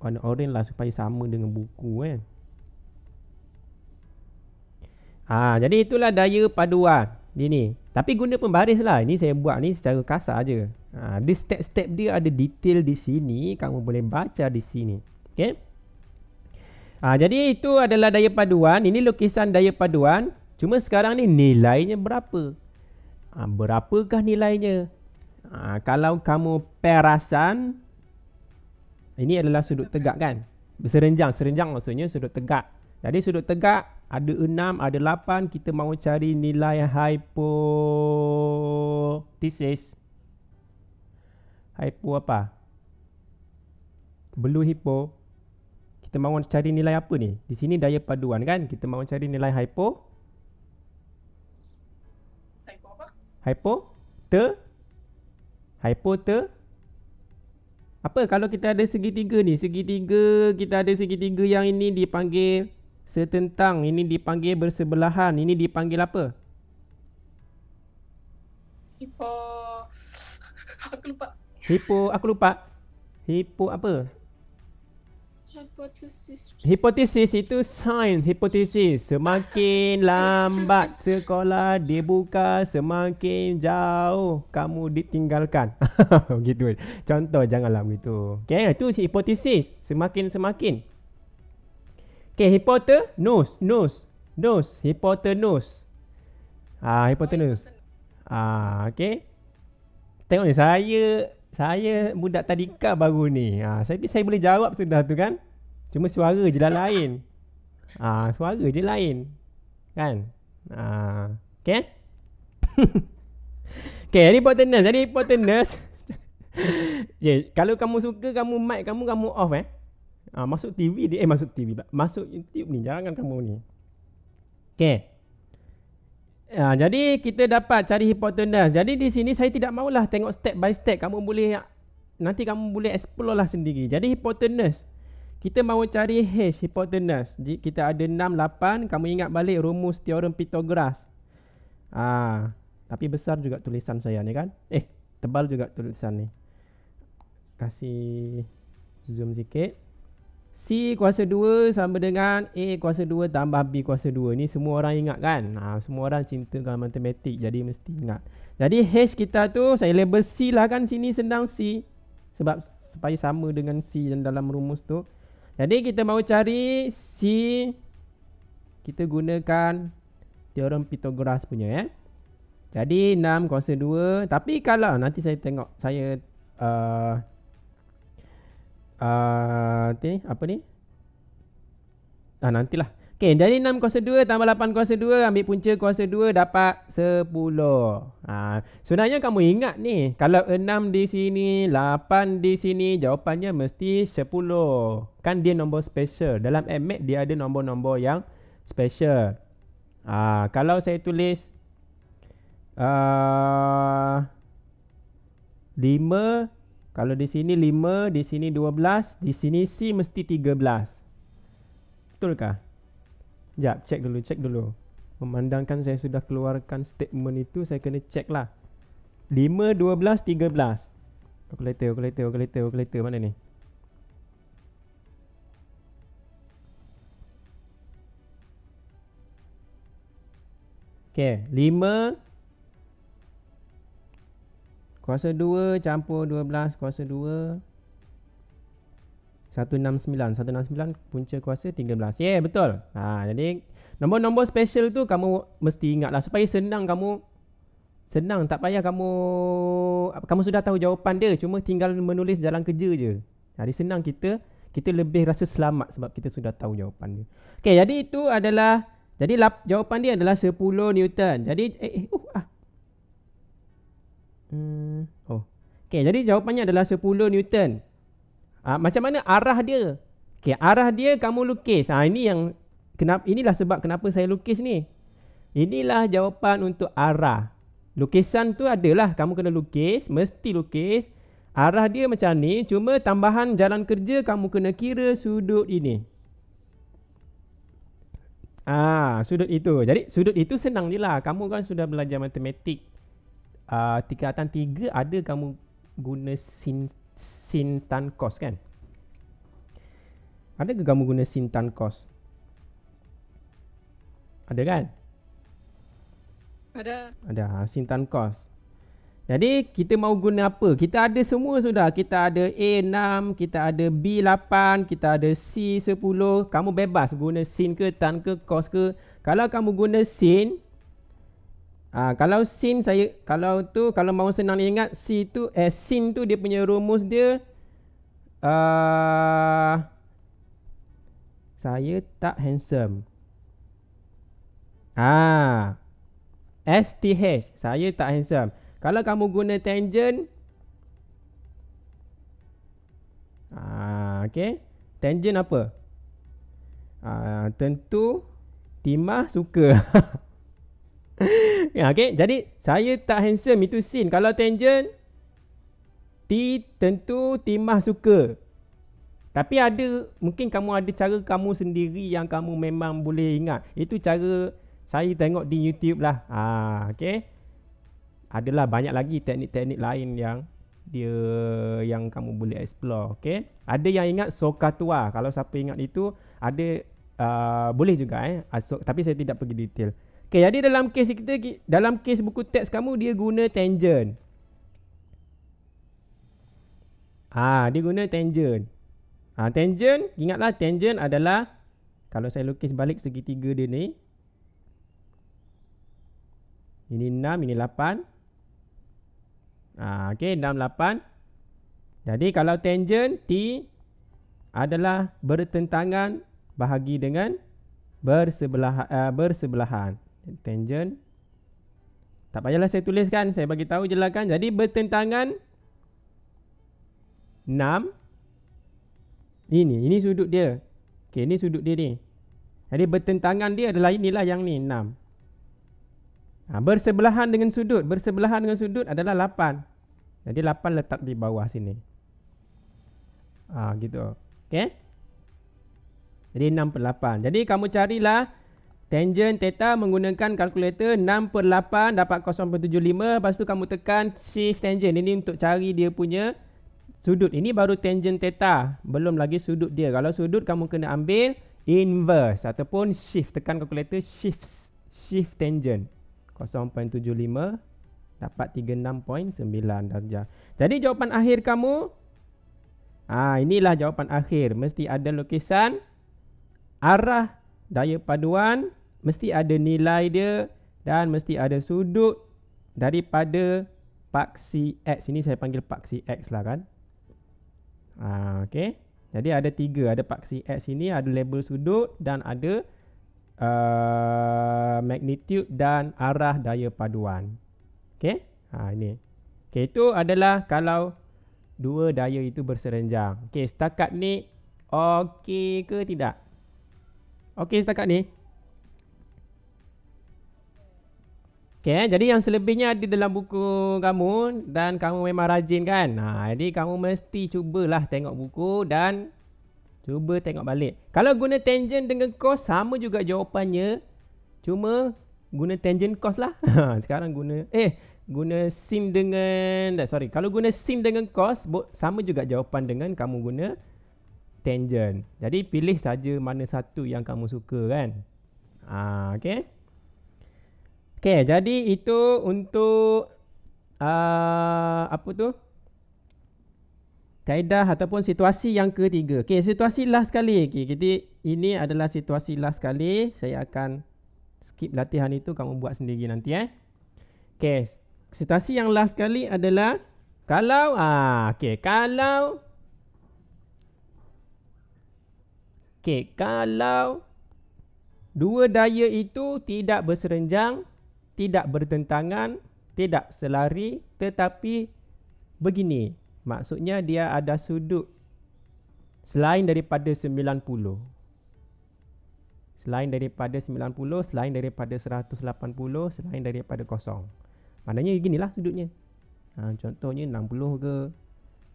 Warna orange lah supaya sama dengan buku kan. Jadi itulah daya paduan ni. Tapi guna pembaris lah. Ini saya buat ni secara kasar je. Di step-step dia ada detail di sini. Kamu boleh baca di sini. Okay. Jadi itu adalah daya paduan. Ini lukisan daya paduan. Cuma sekarang ni nilainya berapa? Berapakah nilainya? Kalau kamu perasan, ini adalah sudut tegak kan? Berserenjang. Serenjang maksudnya sudut tegak. Jadi sudut tegak ada 6, ada 8. Kita mahu cari nilai hipotesis. Hypo apa? Blue hypo. Kita mahu cari nilai apa ni? Di sini daya paduan kan? Kita mahu cari nilai hypo. Hypo apa? Apa kalau kita ada segitiga ni? Kita ada segitiga yang ini dipanggil setentang, ini dipanggil bersebelahan, ini dipanggil apa? Aku lupa. Hipo apa? Hipotesis itu sains hipotesis. Semakin lambat sekolah dibuka, semakin jauh kamu ditinggalkan. Gitu. Contoh, janganlah begitu. Okey, itu hipotesis. Semakin. Okey, hypotenuse. Hypotenuse. Hypotenuse. Okey. Tengok ni, saya budak tadika baru ni. Saya boleh jawab sudah tu kan. Cuma suara je lah lain. Suara je lain. Kan? Okey. Okey, hypotenuse. Jadi hypotenuse. Kalau kamu suka, mic kamu off masuk TV dia. Masuk TV pula. Masuk YouTube ni. Jangan kamu ni. Okey. Jadi kita dapat cari hypotenuse. Jadi di sini saya tidak maulah tengok step by step. Nanti kamu boleh explore lah sendiri. Jadi hypotenuse, kita mahu cari H hypotenuse. Jadi kita ada 6, 8. Kamu ingat balik rumus teorem Pythagoras. Tapi besar juga tulisan saya ni kan. Tebal juga tulisan ni. Kasih zoom sikit. C kuasa 2 sama dengan A kuasa 2 tambah B kuasa 2. Ni semua orang ingat kan. Semua orang cinta dengan matematik, jadi mesti ingat. Jadi H kita tu saya label C lah kan. Sini senang C, sebab supaya sama dengan C yang dalam rumus tu. Jadi kita mahu cari C, kita gunakan teorem Pythagoras punya Jadi 6 kuasa 2. Tapi kalau nanti saya tengok, saya apa ni? Nantilah. Okey, jadi 6 kuasa 2 tambah 8 kuasa 2, ambil punca kuasa 2 dapat 10. Sebenarnya kamu ingat ni, kalau 6 di sini, 8 di sini, jawapannya mesti 10. Kan dia nombor special. Dalam MMath dia ada nombor-nombor yang special. Kalau saya tulis 5, kalau di sini 5, di sini 12, di sini C mesti 13. Betulkah? Sekejap, cek dulu. Memandangkan saya sudah keluarkan statement itu, saya kena cek lah. 5, 12, 13. Kalkulator mana ni? Okay, 5 kuasa 2 campur 12 kuasa 2, 169 punca kuasa 13. Betul. Jadi nombor-nombor special tu kamu mesti ingat lah, supaya senang, tak payah kamu sudah tahu jawapan dia, cuma tinggal menulis jalan kerja je. Jadi senang, kita lebih rasa selamat sebab kita sudah tahu jawapan dia. Okey, jadi itu adalah, jawapan dia adalah 10 Newton. Jadi Okey, jadi jawapannya adalah 10 Newton. Macam mana arah dia? Okey, arah dia kamu lukis. Inilah sebab kenapa saya lukis ni. Inilah jawapan untuk arah. Lukisan tu adalah kamu kena lukis, mesti lukis. Arah dia macam ni, cuma tambahan jalan kerja kamu kena kira sudut ini. Sudut itu. Jadi sudut itu senang je lah. Kamu kan sudah belajar matematik. Tingkatan 3 ada kamu guna sin tan cos kan? Ada ke kamu guna sin tan cos? Ada kan? Ada sin tan cos. Jadi kita mau guna apa? Kita ada semua sudah. Kita ada A6, kita ada B8, kita ada C10. Kamu bebas guna sin ke, tan ke, cos ke. Kalau kamu guna sin, kalau sin kalau mau senang ingat, sin tu dia punya rumus dia, saya tak handsome. STH, saya tak handsome. Kalau kamu guna tangent, okey, tangent apa? Tentu Timah suka. Okey, jadi saya tak handsome itu sin. Kalau tangent, tentu Timah suka. Tapi mungkin kamu ada cara kamu sendiri yang kamu memang boleh ingat. Itu cara saya tengok di YouTube lah. Okey. Adalah banyak lagi teknik-teknik lain yang kamu boleh explore. Okey. Ada yang ingat Sokatua. Kalau siapa ingat itu, ada boleh juga tapi saya tidak pergi detail. Okey, jadi dalam kes buku teks kamu dia guna tangent. Dia guna tangent. Tangent, ingatlah tangent adalah, kalau saya lukis balik segitiga dia ni, Ini 6, ini 8. Okey, 6, 8. Jadi kalau tangent T adalah bertentangan bahagi dengan bersebelahan. Tangent. Tak payahlah saya tuliskan, saya bagi tahu je lah kan. Jadi bertentangan 6. Ini sudut dia. Okey, ini sudut dia ni. Jadi bertentangan dia adalah inilah yang ni 6. Bersebelahan dengan sudut adalah 8. Jadi 8 letak di bawah sini. Gitu. Okey. Jadi 6/8. Jadi kamu carilah tangent theta menggunakan kalkulator. 6/8 dapat 0.75. Lepas tu kamu tekan shift tangent. Ini untuk cari dia punya sudut. Ini baru tangent theta. Belum lagi sudut dia. Kalau sudut kamu kena ambil inverse ataupun shift. Tekan kalkulator shift tangent. 0.75 dapat 36.9 darjah. Jadi jawapan akhir kamu, inilah jawapan akhir. Mesti ada lukisan, arah daya paduan, mesti ada nilai dia dan mesti ada sudut daripada paksi X. Ini saya panggil paksi X lah kan. Okey. Jadi ada 3. Ada paksi X ini, ada label sudut dan ada magnitude dan arah daya paduan. Okey. Ini. Okey, itu adalah kalau dua daya itu berserenjang. Okey, setakat ni okey ke tidak? Okey setakat ni. Okey, jadi yang selebihnya ada dalam buku kamu dan kamu memang rajin kan? Jadi kamu mesti cubalah tengok buku dan cuba tengok balik. Kalau guna tangent dengan cos sama juga jawapannya. Cuma guna tangent cos lah. Sekarang guna sin dengan kalau guna sin dengan cos sama juga jawapan dengan kamu guna tangent. Jadi pilih saja mana satu yang kamu suka kan. Okey. Okey, jadi itu untuk kaedah ataupun situasi yang ketiga. Okey, situasi last sekali. Okey, jadi ini adalah situasi last sekali. Saya akan skip latihan itu, kamu buat sendiri nanti Okey, situasi yang last sekali adalah kalau kalau dua daya itu tidak berserenjang, tidak bertentangan, tidak selari, tetapi begini. Maksudnya dia ada sudut selain daripada 90. Selain daripada 90, selain daripada 180, selain daripada kosong. Maknanya beginilah sudutnya. Contohnya 60 ke,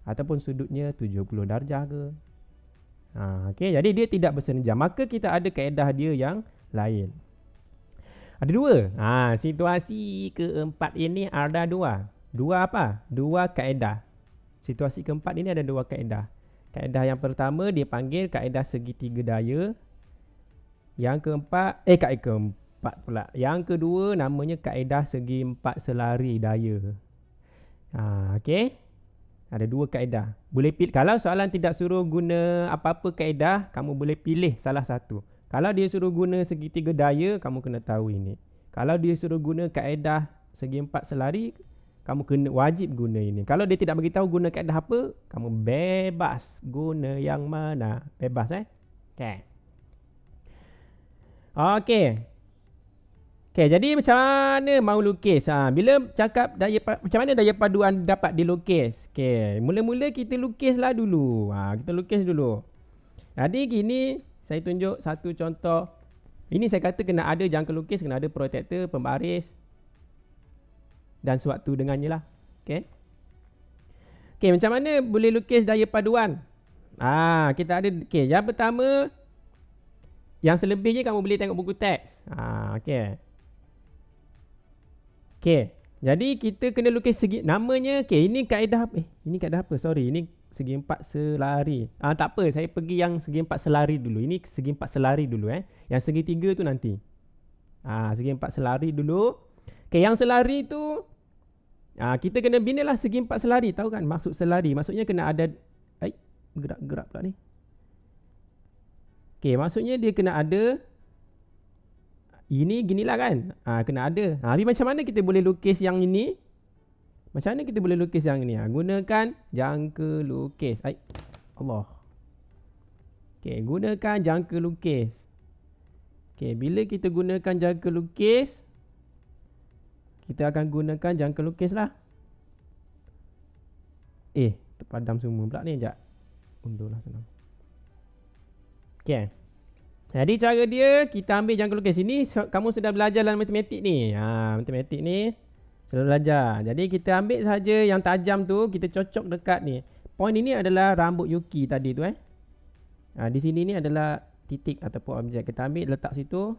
ataupun sudutnya 70 darjah ke. Okey, jadi dia tidak berserenjang. Maka kita ada kaedah dia yang lain. Ada dua. Situasi keempat ini ada dua. Dua apa? Dua kaedah. Situasi keempat ini ada dua kaedah. Kaedah yang pertama dia panggil kaedah segitiga daya. Yang keempat, keempat pula. Yang kedua namanya kaedah segi empat selari daya. Okey. Ada dua kaedah. Boleh pilih. Kalau soalan tidak suruh guna apa-apa kaedah, kamu boleh pilih salah satu. Kalau dia suruh guna segitiga daya, kamu kena tahu ini. Kalau dia suruh guna kaedah segi empat selari, kamu kena wajib guna ini. Kalau dia tidak beritahu guna kaedah apa, kamu bebas guna yang mana. Bebas Okey, jadi macam mana mau lukis? Bila cakap macam mana daya paduan dapat dilukis? Okey, mula-mula kita lukislah dulu. Kita lukis dulu. Jadi gini, saya tunjuk satu contoh. Ini saya kata kena ada jangka lukis, kena ada protektor, pembaris dan sewaktu dengannya lah. Okey, macam mana boleh lukis daya paduan? Kita ada, yang pertama, yang selebihnya kamu boleh tengok buku teks. Okey, jadi kita kena lukis segi, namanya, ini kaedah, ini kaedah apa? Sorry, ini segi empat selari. Tak apa, saya pergi yang segi empat selari dulu. Ini segi empat selari dulu Yang segi tiga tu nanti. Segi empat selari dulu. Okey, yang selari tu, kita kena binalah segi empat selari. Tahu kan maksud selari? Maksudnya kena ada, gerak-gerak pula ni. Okey, maksudnya dia kena ada Ini ginilah kan. Kena ada. Tapi macam mana kita boleh lukis yang ini? Macam mana kita boleh lukis yang ini? Gunakan jangka lukis. Allah. Okay, gunakan jangka lukis. Okay, bila kita gunakan jangka lukis, kita akan gunakan jangka lukis lah. Terpadam semua pula ni. Sekejap. Undur lah senang. Okay. Jadi cara dia, kita ambil jangka lukis. Ini kamu sudah belajar dalam matematik ni. Matematik ni sudah belajar. Jadi kita ambil saja yang tajam tu, kita cocok dekat ni. Point ini adalah rambut Yuki tadi tu di sini ni adalah titik ataupun objek. Kita ambil letak situ.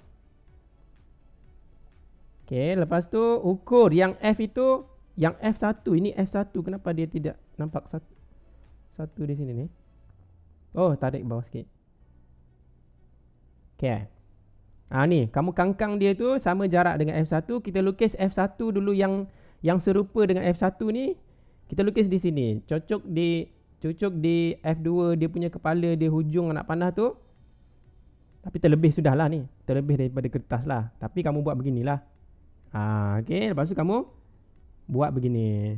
Okay, lepas tu ukur yang F itu, yang F1. Ini F1. Kenapa dia tidak nampak satu di sini ni? Oh, tarik bawah sikit. Okay. Ni kamu kangkang dia tu sama jarak dengan F1. Kita lukis F1 dulu yang serupa dengan F1 ni. Kita lukis di sini. Cocok di F2 dia punya kepala, dia hujung anak panah tu. Tapi terlebih sudah lah ni. Terlebih daripada kertas lah. Tapi kamu buat beginilah. Okay. Lepas tu kamu buat begini.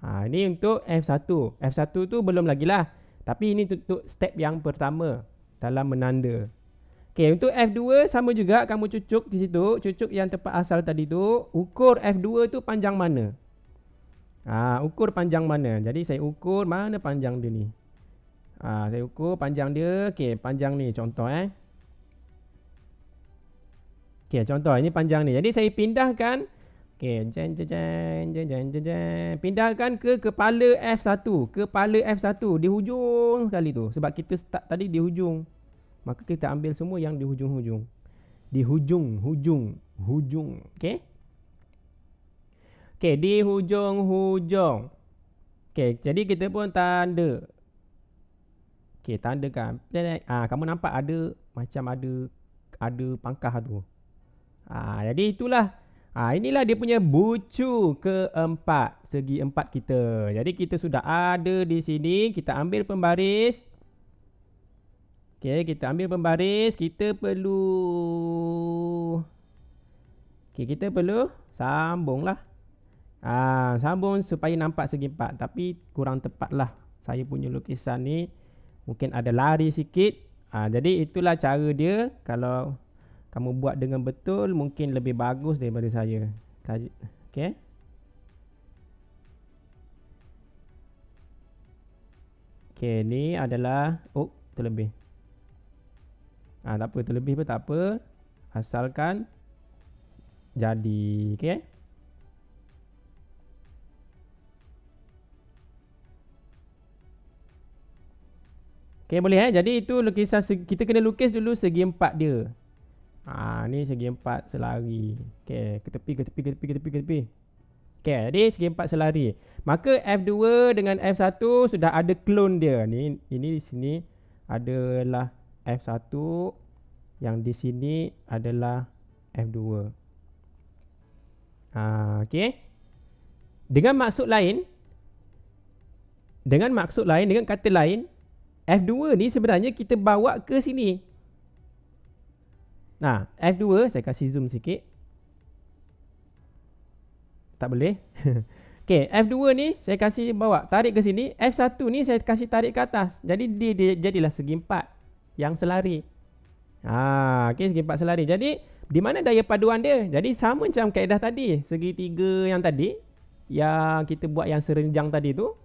Ini untuk F1. F1 tu belum lagi lah. Tapi ini untuk step yang pertama dalam menanda. Okay, untuk F2 sama juga, kamu cucuk di situ, cucuk yang tempat asal tadi tu, ukur F2 tu panjang mana. Ukur panjang mana. Jadi saya ukur mana panjang dia ni. Saya ukur panjang dia. Okay, panjang ni contoh Okay, contoh ini panjang ni. Jadi saya pindahkan. Okay, pindahkan ke kepala F1. Kepala F1 di hujung sekali tu. Sebab kita start tadi di hujung. Maka kita ambil semua yang di hujung-hujung. Di hujung. Okay. Okay, di hujung-hujung. Okay, jadi kita pun tanda. Okay, tandakan. Kamu nampak ada macam ada pangkah tu. Jadi itulah. Inilah dia punya bucu keempat. Segi empat kita. Jadi kita sudah ada di sini. Kita ambil pembaris. Okay, kita ambil pembaris. Kita perlu sambung lah. Sambung supaya nampak segi empat. Tapi kurang tepat lah. Saya punya lukisan ni mungkin ada lari sikit. Jadi itulah cara dia. Kalau kamu buat dengan betul, mungkin lebih bagus daripada saya. Okay. Okay, ni adalah terlebih. Tak apa, terlebih pun tak apa. Asalkan jadi. Okay. Okay, boleh Jadi itu lukisan, kita kena lukis dulu segi empat dia. Ni segi empat selari. Okay, ke tepi. Okay, jadi segi empat selari. Maka F2 dengan F1 sudah ada clone dia. Ini di sini adalah F1. Yang di sini adalah F2. Okay. Dengan kata lain, F2 ni sebenarnya kita bawa ke sini. F2 saya kasih zoom sikit. Tak boleh. Okay, F2 ni saya kasih bawa, tarik ke sini. F1 ni saya kasih tarik ke atas. Jadi dia jadilah segi empat yang selari. Okay, segi empat selari. Jadi di mana daya paduan dia? Jadi sama macam kaedah tadi. Segitiga yang tadi, yang kita buat yang serenjang tadi tu.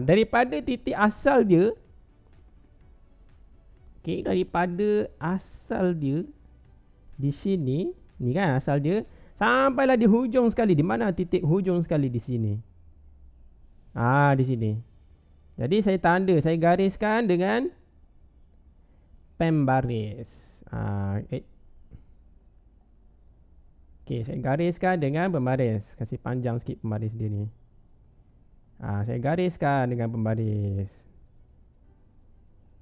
Daripada titik asal dia. Okay, daripada asal dia di sini, ni kan asal dia, sampailah di hujung sekali. Di mana titik hujung sekali? Di sini. Di sini. Jadi saya tanda, saya gariskan dengan pembaris. Okay, saya gariskan dengan pembaris. Kasih panjang sikit pembaris dia ni. Saya gariskan dengan pembaris.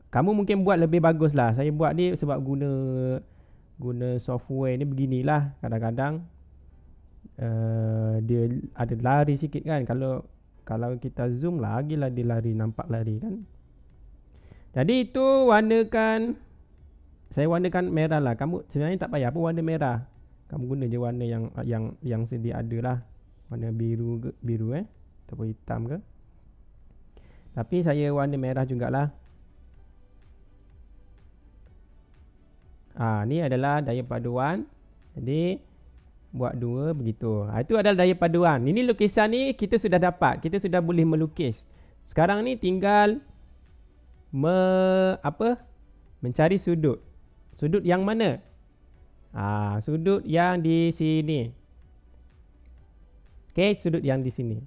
Kamu mungkin buat lebih bagus lah. Saya buat ni sebab guna software ni beginilah. Kadang-kadang dia ada lari sikit kan. Kalau kita zoom lagi lah dia lari, nampak lari kan. Jadi itu warnakan Saya warnakan merah lah. Kamu sebenarnya tak payah apa warna merah. Kamu guna je warna yang sedia ada lah. Warna biru ataupun hitam ke. Tapi saya warna merah jugalah. Ni adalah daya paduan. Jadi buat dua begitu. Itu adalah daya paduan. Ini lukisan ni kita sudah dapat. Kita sudah boleh melukis. Sekarang ni tinggal mencari sudut. Sudut yang mana? Sudut yang di sini. Okey, sudut yang di sini.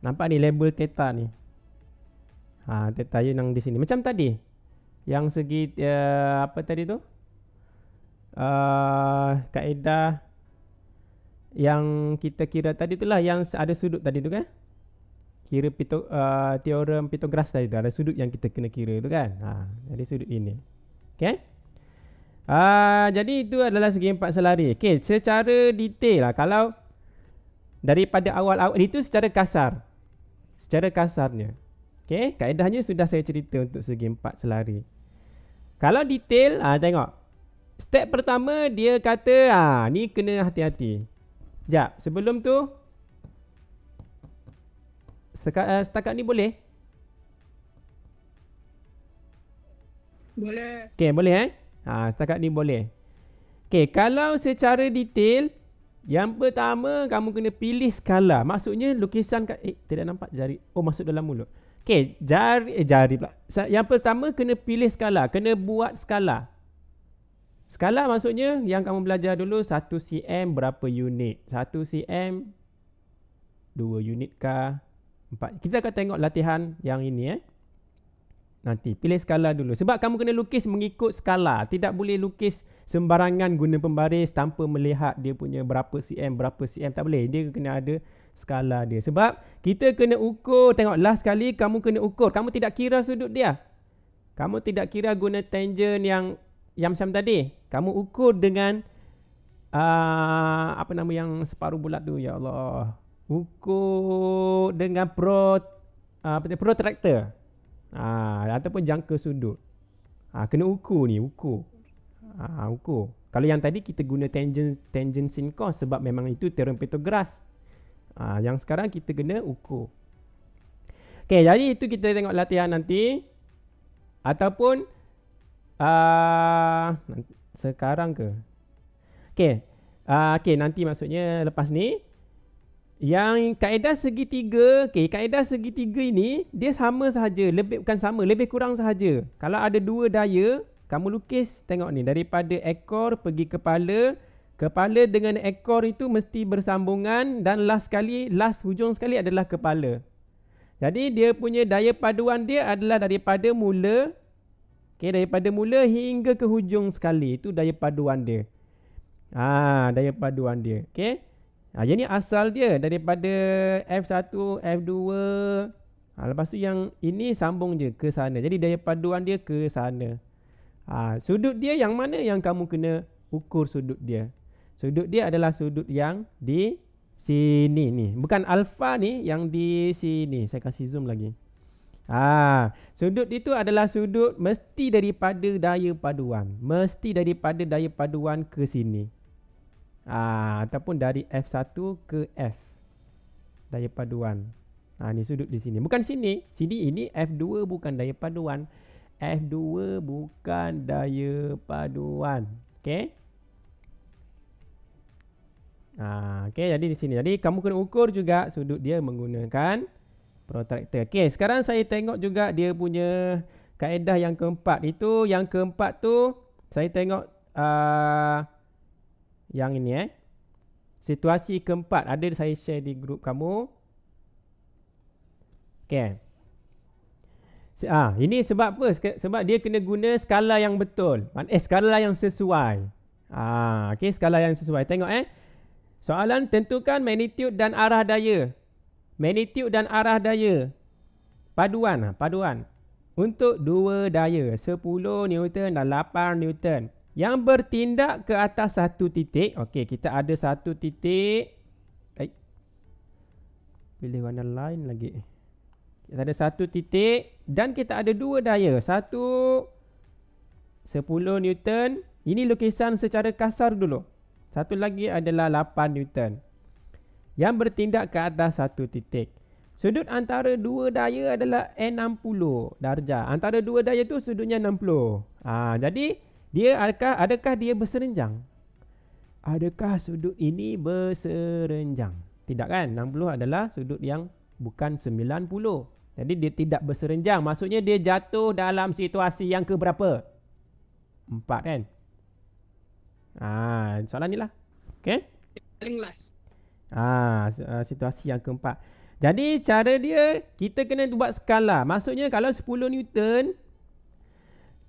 Nampak ni label theta ni. Theta yang di sini. Macam tadi. Yang segi apa tadi tu? Kaedah yang kita kira tadi tu lah, yang ada sudut tadi tu kan. Kira teorem Pythagoras tadi tu, ada sudut yang kita kena kira tu kan. Jadi sudut ini. Okey. Jadi itu adalah segi empat selari. Okey, secara detail lah, kalau daripada awal-awal itu secara kasar. Secara kasarnya. Okey, kaedahnya sudah saya cerita untuk segi empat selari. Kalau detail, tengok. Step pertama dia kata ni kena hati-hati. Sekejap, sebelum tu setakat ni boleh? Boleh. Okey, boleh setakat ni boleh. Okey, kalau secara detail, yang pertama kamu kena pilih skala. Maksudnya lukisan tidak nampak jari. Masuk dalam mulut. Okey, jari pula. Yang pertama kena pilih skala, kena buat skala. Skala maksudnya yang kamu belajar dulu 1 cm berapa unit? 1 cm 2 unit kah? 4. Kita akan tengok latihan yang ini nanti. Pilih skala dulu. Sebab kamu kena lukis mengikut skala. Tidak boleh lukis sembarangan guna pembaris tanpa melihat dia punya berapa cm. Tak boleh. Dia kena ada skala dia. Sebab kita kena ukur. Tengok last kali kamu kena ukur. Kamu tidak kira sudut dia. Kamu tidak kira guna tangent yang macam tadi. Kamu ukur dengan apa nama yang separuh bulat tu, ya Allah. Ukur dengan protractor. Ataupun jangka sudut. Kena ukur ni, ukur. Kalau yang tadi kita guna tangent sin cos sebab memang itu teorem Pythagoras. Yang sekarang kita kena ukur. Okey, jadi itu kita tengok latihan nanti. Ataupun sekarang ke? Okey, nanti maksudnya lepas ni. Yang kaedah segitiga, kaedah segitiga ini dia sama sahaja, lebih kurang sahaja. Kalau ada dua daya, kamu lukis, tengok ni, daripada ekor pergi kepala, kepala dengan ekor itu mesti bersambungan dan last hujung sekali adalah kepala. Jadi dia punya daya paduan dia adalah daripada mula hingga ke hujung sekali. Itu daya paduan dia. Daya paduan dia. Okey. Jadi asal dia daripada F1, F2. Lepas tu yang ini sambung je ke sana. Jadi daya paduan dia ke sana. Sudut dia yang mana yang kamu kena ukur sudut dia. Sudut dia adalah sudut yang di sini ni. Bukan alfa ni, yang di sini. Saya kasih zoom lagi. Sudut itu adalah sudut mesti daripada daya paduan. Mesti daripada daya paduan ke sini. Ataupun dari F1 ke F. Daya paduan. Ni sudut di sini. Bukan sini. Sini ini F2 bukan daya paduan. F2 bukan daya paduan. Okey. Okey, jadi di sini. Jadi kamu kena ukur juga sudut dia menggunakan protractor. Okey, sekarang saya tengok juga dia punya kaedah yang keempat. Itu yang keempat tu saya tengok yang ini situasi keempat ada saya share di grup kamu. Okey. Ini sebab apa? Sebab dia kena guna skala yang betul. Skala yang sesuai. Okey, skala yang sesuai. Tengok soalan, tentukan magnitude dan arah daya. Magnitude dan arah daya. Paduan. Untuk dua daya, 10 Newton dan 8 Newton. Yang bertindak ke atas satu titik. Okey, kita ada satu titik. Pilih warna lain lagi. Kita ada satu titik dan kita ada dua daya. Satu 10 Newton. Ini lukisan secara kasar dulu. Satu lagi adalah 8 Newton. Yang bertindak ke atas satu titik. Sudut antara dua daya adalah 60 darjah. Antara dua daya tu sudutnya 60. Jadi dia adakah dia berserenjang? Adakah sudut ini berserenjang? Tidak kan? 60 adalah sudut yang bukan 90. Jadi dia tidak berserenjang. Maksudnya dia jatuh dalam situasi yang keberapa? 4 kan? Soalan ni lah. Okay? Paling last. Situasi yang keempat. Jadi cara dia, kita kena buat skala. Maksudnya kalau 10 Newton,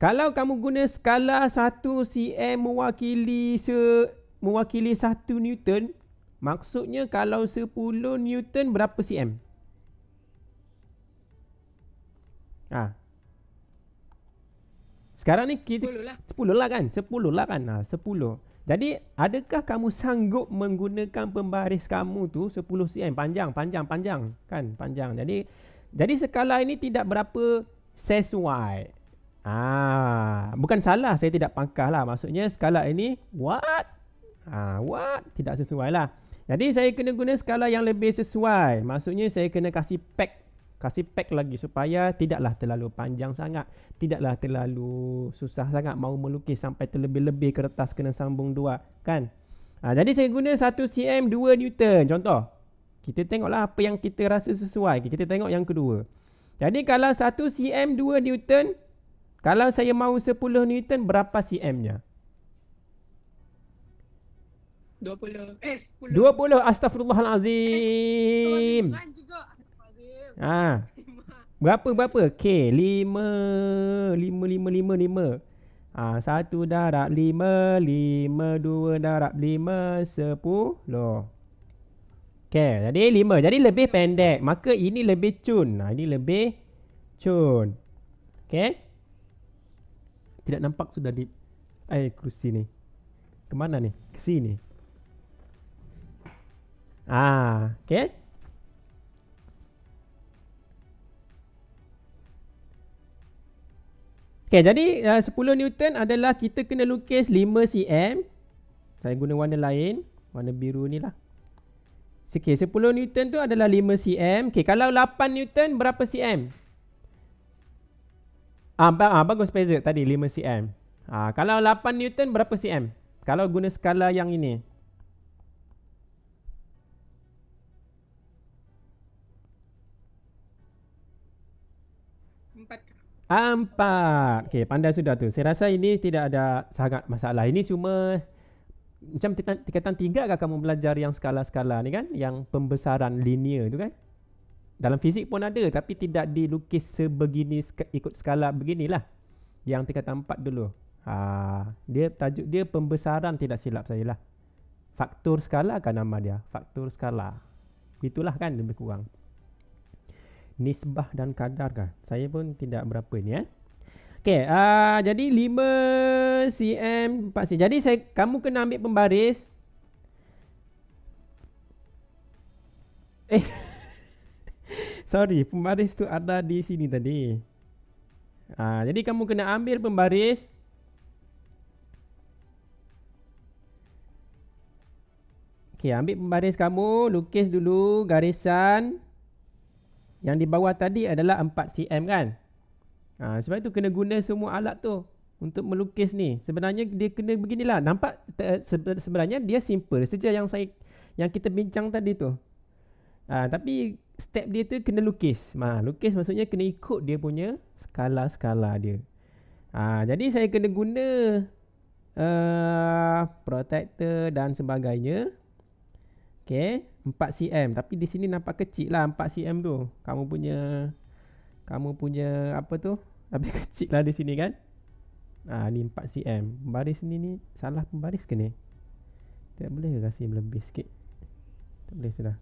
kalau kamu guna skala 1 cm mewakili 1 Newton, maksudnya kalau 10 Newton berapa cm? Sekarang ni kita 10 lah kan? 10 lah kan? 10. Jadi adakah kamu sanggup menggunakan pembaris kamu tu 10 cm panjang kan? Panjang. Jadi skala ini tidak berapa sesuai. Bukan salah, saya tidak pangkah lah. Maksudnya skala ini what tidak sesuai lah. Jadi saya kena guna skala yang lebih sesuai. Maksudnya saya kena kasih pack lagi supaya tidaklah terlalu panjang sangat, tidaklah terlalu susah sangat mau melukis sampai terlebih-lebih kertas kena sambung dua kan. Jadi saya guna 1 cm 2 Newton contoh. Kita tengoklah apa yang kita rasa sesuai. Kita tengok yang kedua. Jadi kalau 1 cm 2 Newton, kalau saya mahu 10 Newton berapa cm-nya? 20. 10. 20. Astaghfirullahalazim. Berapa? K 5 1 darab 5 2 darab 5 10. Okay, jadi 5. Jadi lebih pendek. Maka ini lebih cun. Ini lebih cun. Okay. Tidak nampak sudah di kerusi ni. Kemana ni? Ke sini. Okay. Okay, jadi 10 Newton adalah kita kena lukis 5 cm. Saya guna warna lain. Warna biru ni lah. Okay, 10 Newton tu adalah 5 cm. Okay, kalau 8 Newton berapa cm? Bagus Pezer tadi 5 cm. Kalau 8 Newton berapa cm? Kalau guna skala yang ini. 4. Okay, pandai sudah tu. Saya rasa ini tidak ada sangat masalah. Ini cuma macam tingkatan 3 kan kamu belajar yang skala-skala ni kan? Yang pembesaran linear tu kan? Dalam fizik pun ada tapi tidak dilukis sebegini ikut skala beginilah. Yang tingkatan 4 dulu. Dia tajuk dia pembesaran tidak silap saya lah. Faktor skala kan nama dia. Faktor skala. Itulah kan lebih kurang. Nisbah dan kadar kan. Saya pun tidak berapa ni Okay, jadi 5 cm 4 cm. Jadi kamu kena ambil pembaris. Sorry, pembaris tu ada di sini tadi. Jadi kamu kena ambil pembaris. Okay, ambil pembaris kamu, lukis dulu garisan. Yang di bawah tadi adalah 4 cm kan. Sebab itu kena guna semua alat tu untuk melukis ni. Sebenarnya dia kena beginilah. Nampak sebenarnya dia simple saja yang kita bincang tadi tu. Tapi step dia tu kena lukis. Lukis maksudnya kena ikut dia punya skala-skala dia. Jadi saya kena guna protector dan sebagainya. Okay, 4 cm. Tapi di sini nampak kecil lah 4 cm tu. Kamu punya apa tu? Lebih kecil lah di sini kan. Ni 4 cm. Pembaris ni salah pembaris ke ni? Tak boleh ke kasih lebih sikit? Tak boleh sudah.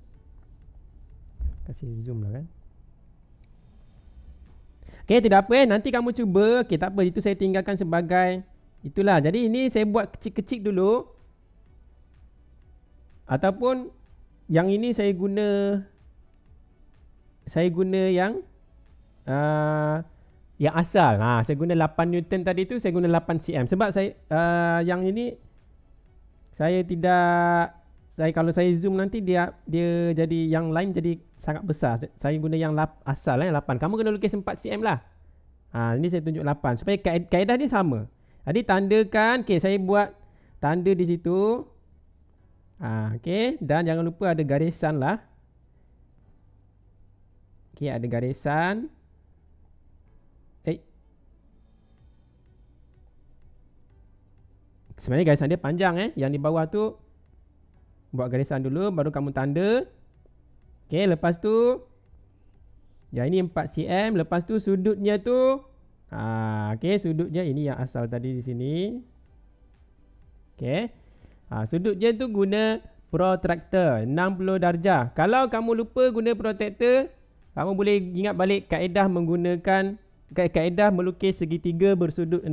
Kasih zoom lah kan. Okay, tidak apa nanti kamu cuba. Okay, tak apa. Itu saya tinggalkan sebagai itulah. Jadi ini saya buat kecil-kecil dulu. Ataupun yang ini saya guna yang Yang asal. Saya guna 8 Newton tadi tu, saya guna 8 cm. Sebab saya yang ini saya tidak, kalau saya zoom nanti dia jadi yang lain jadi sangat besar. Saya guna yang asal 8. Kamu kena lukis 4 cm lah. Ini saya tunjuk 8 supaya kaedah dia sama. Jadi tandakan, okey, saya buat tanda di situ. Okey, dan jangan lupa ada garisan lah. Okey, ada garisan. Sebenarnya garisan dia panjang Yang di bawah tu buat garisan dulu, baru kamu tanda. Okey, lepas tu yang ini 4 cm. Lepas tu sudutnya tu okey, sudutnya ini yang asal tadi di sini. Okey. Sudutnya tu guna protractor 60 darjah. Kalau kamu lupa guna protractor, kamu boleh ingat balik kaedah menggunakan kaedah melukis segitiga bersudut 60.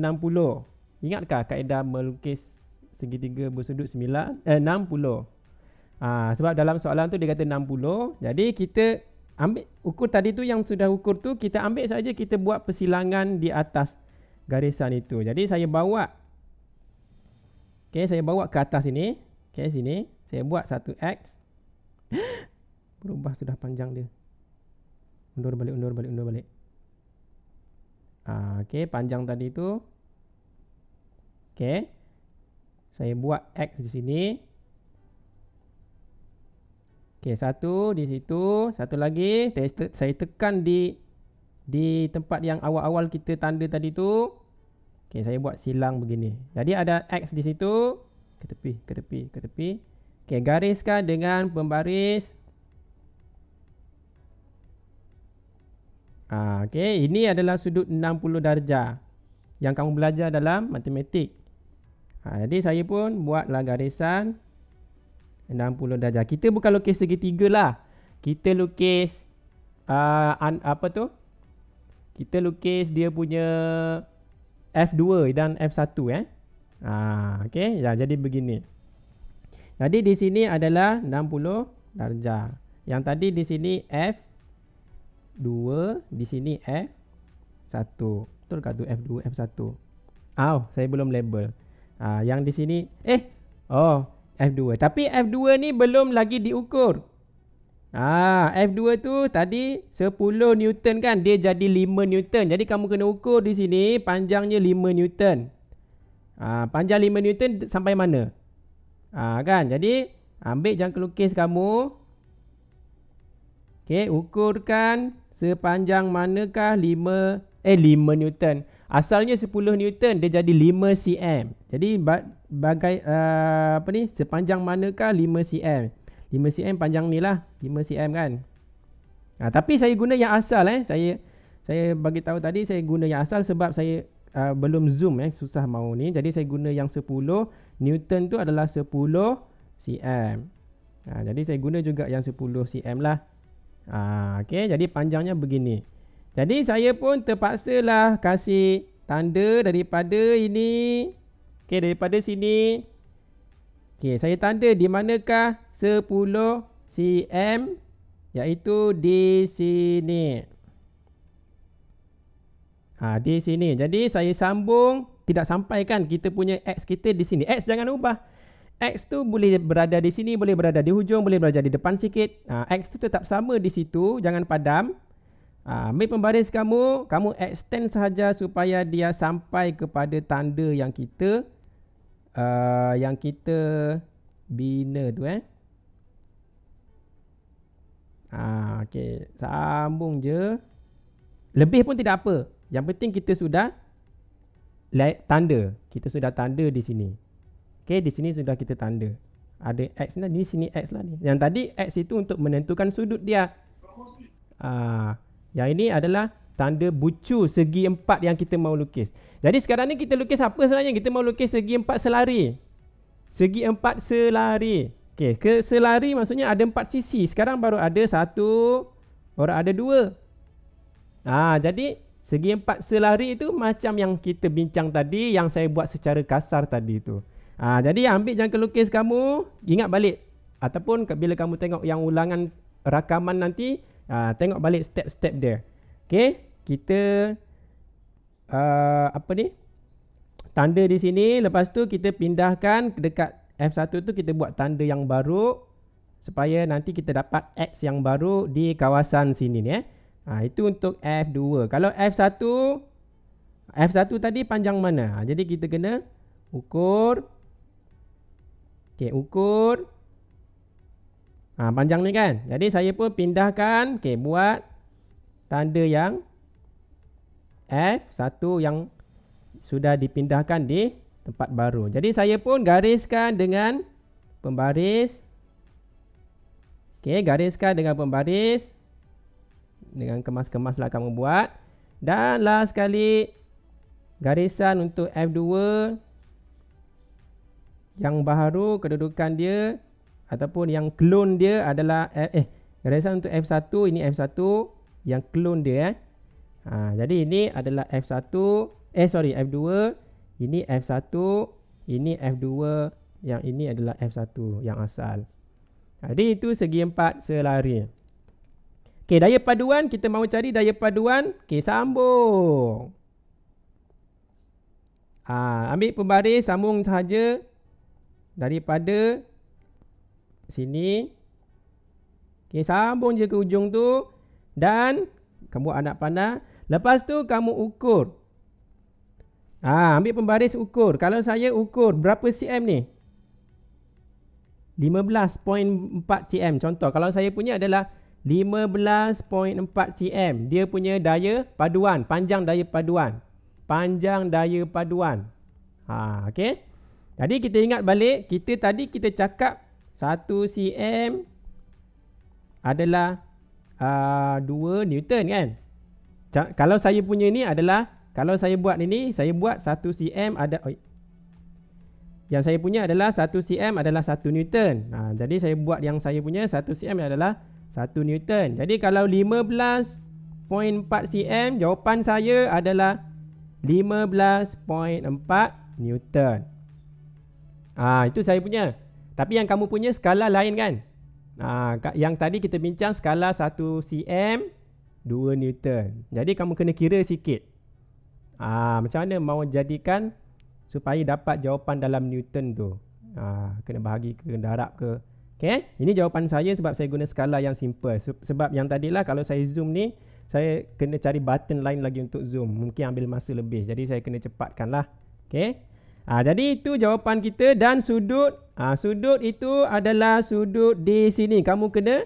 Ingatkah kaedah melukis segitiga bersudut 60? Sebab dalam soalan tu dia kata 60. Jadi kita ambil ukur tadi tu, yang sudah ukur tu kita ambil saja, kita buat persilangan di atas garisan itu. Jadi saya bawa saya bawa ke atas ini. Sini saya buat satu X. Berubah sudah panjang dia. Undur balik. Panjang tadi tu. Saya buat X di sini. Satu di situ, satu lagi saya tekan di tempat yang awal-awal kita tanda tadi tu. Saya buat silang begini. Jadi ada X di situ, ke tepi. Gariskan dengan pembaris. Ini adalah sudut 60 darjah yang kamu belajar dalam matematik. Jadi saya pun buatlah garisan 60 darjah. Kita bukan lukis segitiga lah. Kita lukis kita lukis dia punya F2 dan F1 jadi begini. Jadi di sini adalah 60 darjah. Yang tadi di sini F2, di sini F1. Betulkah tu F2, F1? Saya belum label. Yang di sini F2. Tapi F2 ni belum lagi diukur. F2 tu tadi 10 Newton kan, dia jadi 5 Newton. Jadi kamu kena ukur di sini panjangnya 5 Newton. Panjang 5 Newton sampai mana? Kan? Jadi ambil jangka lukis kamu. Ukurkan sepanjang manakah 5 Newton. Asalnya 10 Newton, dia jadi 5 cm. Jadi sepanjang manakah 5 cm? 5 cm panjang ni lah, 5 cm kan. Tapi saya guna yang asal Saya bagi tahu tadi saya guna yang asal sebab saya belum zoom susah mau ni. Jadi saya guna yang 10 Newton tu adalah 10 cm. Jadi saya guna juga yang 10 cm lah. Jadi panjangnya begini. Jadi saya pun terpaksalah kasih tanda daripada ini. Daripada sini. Saya tanda di manakah 10 cm, iaitu di sini. Di sini. Jadi saya sambung, tidak sampaikan kita punya X kita di sini. X jangan ubah. X tu boleh berada di sini, boleh berada di hujung, boleh berada di depan sikit. X tu tetap sama di situ, jangan padam. Ambil pembaris kamu extend sahaja supaya dia sampai kepada tanda yang kita bina tu sambung je. Lebih pun tidak apa. Yang penting kita sudah tanda. Kita sudah tanda di sini. Di sini sudah kita tanda. Ada X lah, di sini X lah ni. Yang tadi X itu untuk menentukan sudut dia. Yang ini adalah tanda bucu segi 4 yang kita mau lukis. Jadi sekarang ni kita lukis apa sebenarnya? Kita mau lukis segi 4 selari. Segi 4 selari. Ke selari maksudnya ada 4 sisi. Sekarang baru ada 1, baru ada 2. Jadi segi 4 selari itu macam yang kita bincang tadi, yang saya buat secara kasar tadi tu. Jadi ambil jangka lukis kamu, ingat balik. Ataupun bila kamu tengok yang ulangan rakaman nanti, tengok balik step-step dia. Kita apa ni? Tanda di sini. Lepas tu kita pindahkan dekat F1 tu, kita buat tanda yang baru supaya nanti kita dapat X yang baru di kawasan sini ni itu untuk F2. Kalau F1 tadi panjang mana? Jadi kita kena ukur. Okey, ukur. Panjang ni kan. Jadi saya pun pindahkan, buat tanda yang F1 yang sudah dipindahkan di tempat baru. Jadi saya pun gariskan dengan pembaris. Gariskan dengan pembaris. Dengan kemas-kemaslah kamu buat. Dan last sekali, garisan untuk F2 yang baru, kedudukan dia ataupun yang clone dia adalah garisan untuk F1, ini F1 yang clone dia jadi ini adalah F1, F2, ini F1, ini F2, yang ini adalah F1 yang asal. Jadi itu segi 4 selari. Okey, daya paduan, kita mahu cari daya paduan. Okey, sambung. Ambil pembaris, sambung sahaja daripada sini. Okey, sambung je ke ujung tu dan kamu anak panah. Lepas tu kamu ukur. Ambil pembaris ukur. Kalau saya ukur berapa cm ni? 15.4 cm. Contoh, kalau saya punya adalah 15.4 cm. Dia punya daya paduan, panjang daya paduan. Panjang daya paduan. Okey. Jadi kita ingat balik, tadi kita cakap 1 cm adalah 2 Newton kan. Kalau saya punya ni adalah, kalau saya buat ini, saya buat 1 cm ada yang saya punya adalah 1 cm adalah 1 Newton. Jadi saya buat yang saya punya 1 cm adalah 1 Newton. Jadi kalau 15.4 cm, jawapan saya adalah 15.4 Newton. Itu saya punya. Tapi yang kamu punya skala lain kan. Yang tadi kita bincang skala 1 cm 2 Newton. Jadi kamu kena kira sikit. Macam mana mau jadikan supaya dapat jawapan dalam Newton tu. Kena bahagi ke, kena darab ke. Okay? Ini jawapan saya sebab saya guna skala yang simple. Sebab yang tadilah kalau saya zoom ni, saya kena cari button lain lagi untuk zoom. Mungkin ambil masa lebih. Jadi saya kena cepatkan lah. Okay? Jadi itu jawapan kita. Dan sudut. Sudut itu adalah sudut di sini. Kamu kena,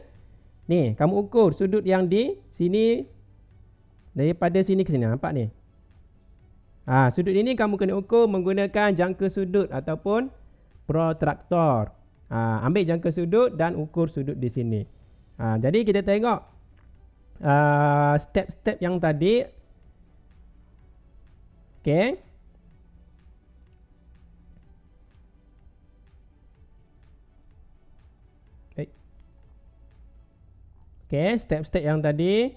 ni, kamu ukur sudut yang di sini. Daripada sini ke sini. Nampak ni? Sudut ini kamu kena ukur menggunakan jangka sudut ataupun protraktor. Ambil jangka sudut dan ukur sudut di sini. Jadi kita tengok step-step yang tadi. Okay. Okay, step-step yang tadi.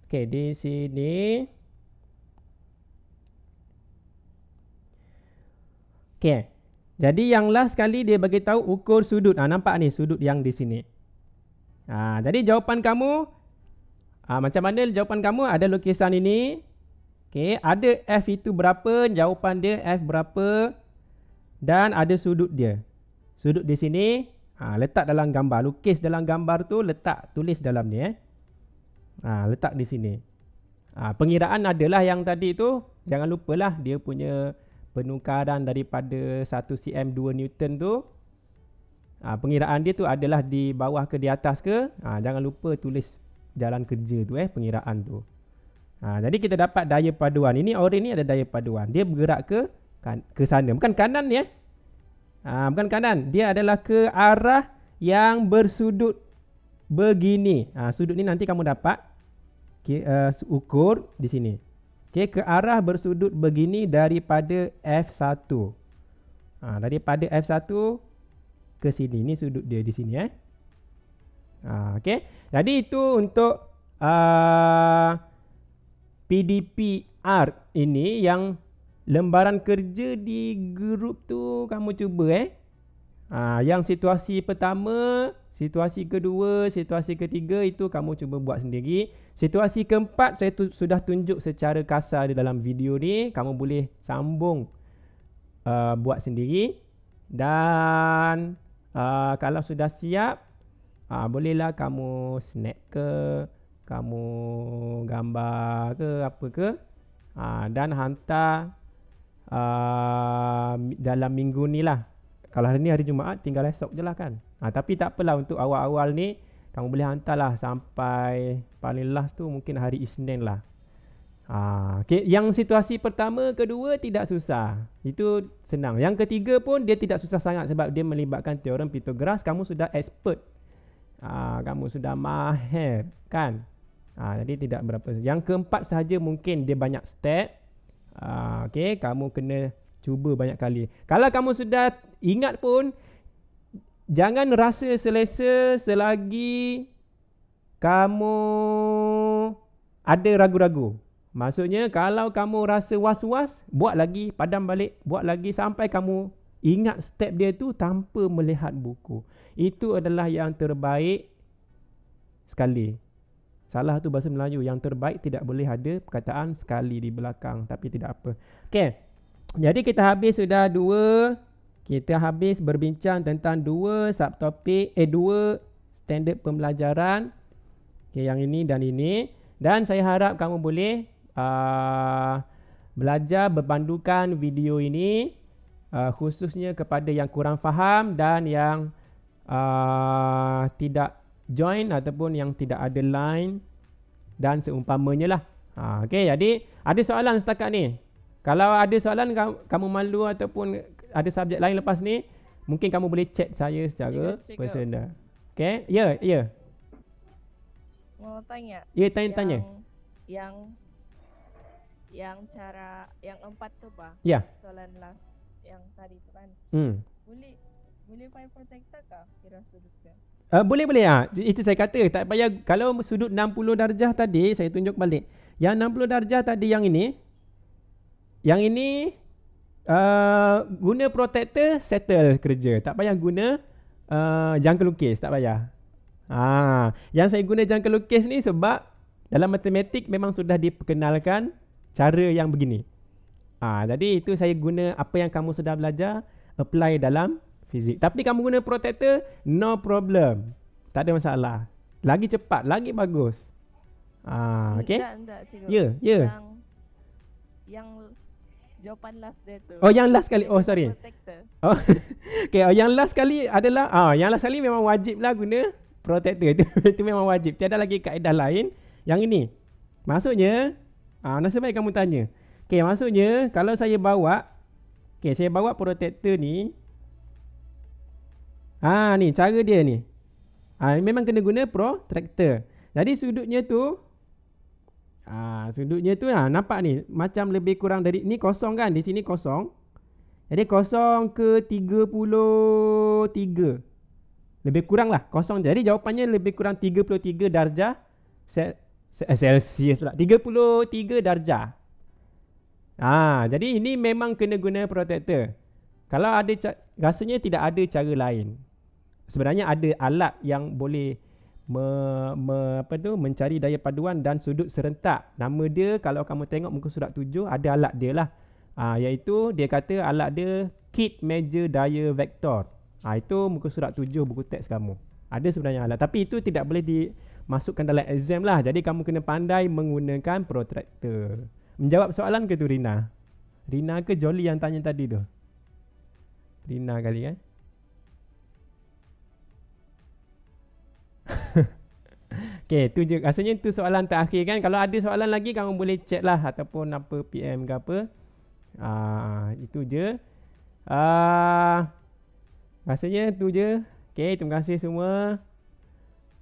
Okay, di sini. Okay. Jadi yang last sekali dia bagi tahu ukur sudut. Nampak ni sudut yang di sini. Jadi jawapan kamu, macam mana jawapan kamu? Ada lukisan ini. Okay, ada F itu berapa? Jawapan dia F berapa? Dan ada sudut dia. Sudut di sini. Letak dalam gambar. Lukis dalam gambar tu, letak, tulis dalam ni. Letak di sini. Pengiraan adalah yang tadi tu. Jangan lupalah dia punya penukaran daripada 1 cm 2 Newton tu. Pengiraan dia tu adalah di bawah ke di atas ke. Jangan lupa tulis jalan kerja tu pengiraan tu. Jadi kita dapat daya paduan. Ini oren ni ada daya paduan. Dia bergerak ke sana. Bukan kanan ni bukan kanan. Dia adalah ke arah yang bersudut begini. Sudut ni nanti kamu dapat ukur di sini. Ke arah bersudut begini daripada F1. Daripada F1 ke sini. Ini sudut dia di sini. Jadi itu untuk PDPR ini yang lembaran kerja di grup tu kamu cuba Yang situasi pertama, situasi kedua, situasi ketiga itu kamu cuba buat sendiri. Situasi keempat saya sudah tunjuk secara kasar di dalam video ni. Kamu boleh sambung buat sendiri. Dan kalau sudah siap, bolehlah kamu snap ke, kamu gambar ke, apa ke, dan hantar dalam minggu ni lah. Kalau hari ni hari Jumaat, tinggal esok je lah kan. Tapi tak apalah, untuk awal-awal ni kamu boleh hantar lah sampai paling last tu mungkin hari Isnin lah. Okay. Yang situasi pertama, kedua tidak susah. Itu senang. Yang ketiga pun dia tidak susah sangat sebab dia melibatkan teorem Pythagoras. Kamu sudah expert. Kamu sudah mahir kan. Jadi tidak berapa. Yang keempat sahaja mungkin dia banyak step. Okay. Kamu kena cuba banyak kali. Kalau kamu sudah ingat pun, jangan rasa selesa selagi kamu ada ragu-ragu. Maksudnya kalau kamu rasa was-was, buat lagi, padam balik, buat lagi sampai kamu ingat step dia tu tanpa melihat buku. Itu adalah yang terbaik sekali. Salah tu bahasa Melayu. Yang terbaik tidak boleh ada perkataan sekali di belakang. Tapi tidak apa. Okay. Jadi kita habis berbincang tentang dua subtopik, dua standard pembelajaran. Okay, yang ini dan ini. Dan saya harap kamu boleh belajar berpandukan video ini, khususnya kepada yang kurang faham dan yang tidak join ataupun yang tidak ada line dan seumpamanya lah. Okay, jadi ada soalan setakat ni? Kalau ada soalan, kamu malu ataupun ada subjek lain lepas ni, mungkin kamu boleh chat saya secara personal. Okay? Ya. Mau tanya? Ya, tanya. Yang cara yang 4 tu apa? Ya. Soalan last yang tadi tu kan. Boleh pakai protector kah kira sudutnya? Boleh. Itu saya kata, tak payah. Kalau sudut 60 darjah tadi, saya tunjuk balik. Yang 60 darjah tadi yang ini guna protektor, settle kerja. Tak payah guna jangka lukis, tak payah. Yang saya guna jangka lukis ni sebab dalam matematik memang sudah diperkenalkan cara yang begini. Jadi itu saya guna apa yang kamu sudah belajar, apply dalam fizik. Tapi kamu guna protektor, no problem. Tak ada masalah. Lagi cepat, lagi bagus. Okay? Tak, cikgu. Ya. Yang jawapan last dia tu. Yang last kali. Sorry. Okay, yang last kali adalah yang last kali memang wajib lah guna protector. Itu memang wajib. Tiada lagi kaedah lain. Yang ini. Maksudnya, nasib baik kamu tanya. Okay, maksudnya kalau saya bawa protector ni. Ni cara dia ni. Memang kena guna protractor. Jadi sudutnya tu nampak ni macam lebih kurang dari ni kosong kan, di sini kosong. Jadi kosong ke 33. Lebih kurang lah kosong. Jadi jawapannya lebih kurang 33 darjah Celsius pula. 33 darjah. Jadi ini memang kena guna protektor. Kalau ada rasanya tidak ada cara lain. Sebenarnya ada alat yang boleh mencari daya paduan dan sudut serentak. Nama dia kalau kamu tengok muka surat 7 ada alat dia lah. Iaitu dia kata alat dia kit measure daya vektor. Itu muka surat 7 buku teks kamu. Ada sebenarnya alat. Tapi itu tidak boleh dimasukkan dalam exam lah. Jadi kamu kena pandai menggunakan protractor. Menjawab soalan ke tu Rina? Rina ke Jolly yang tanya tadi tu? Rina kali kan? Okay, tu je. Rasanya tu soalan terakhir kan. Kalau ada soalan lagi kamu boleh chat lah ataupun apa PM ke apa. Itu je. Rasanya tu je. Okay, terima kasih semua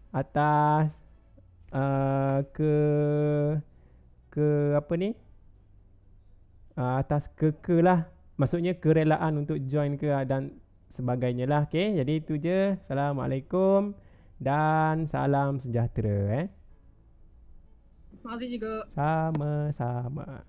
atas apa ni? Atas ke lah. Maksudnya kerelaan untuk join ke dan sebagainya lah. Okay, jadi itu je. Assalamualaikum. Dan salam sejahtera. Terima kasih juga. Sama-sama.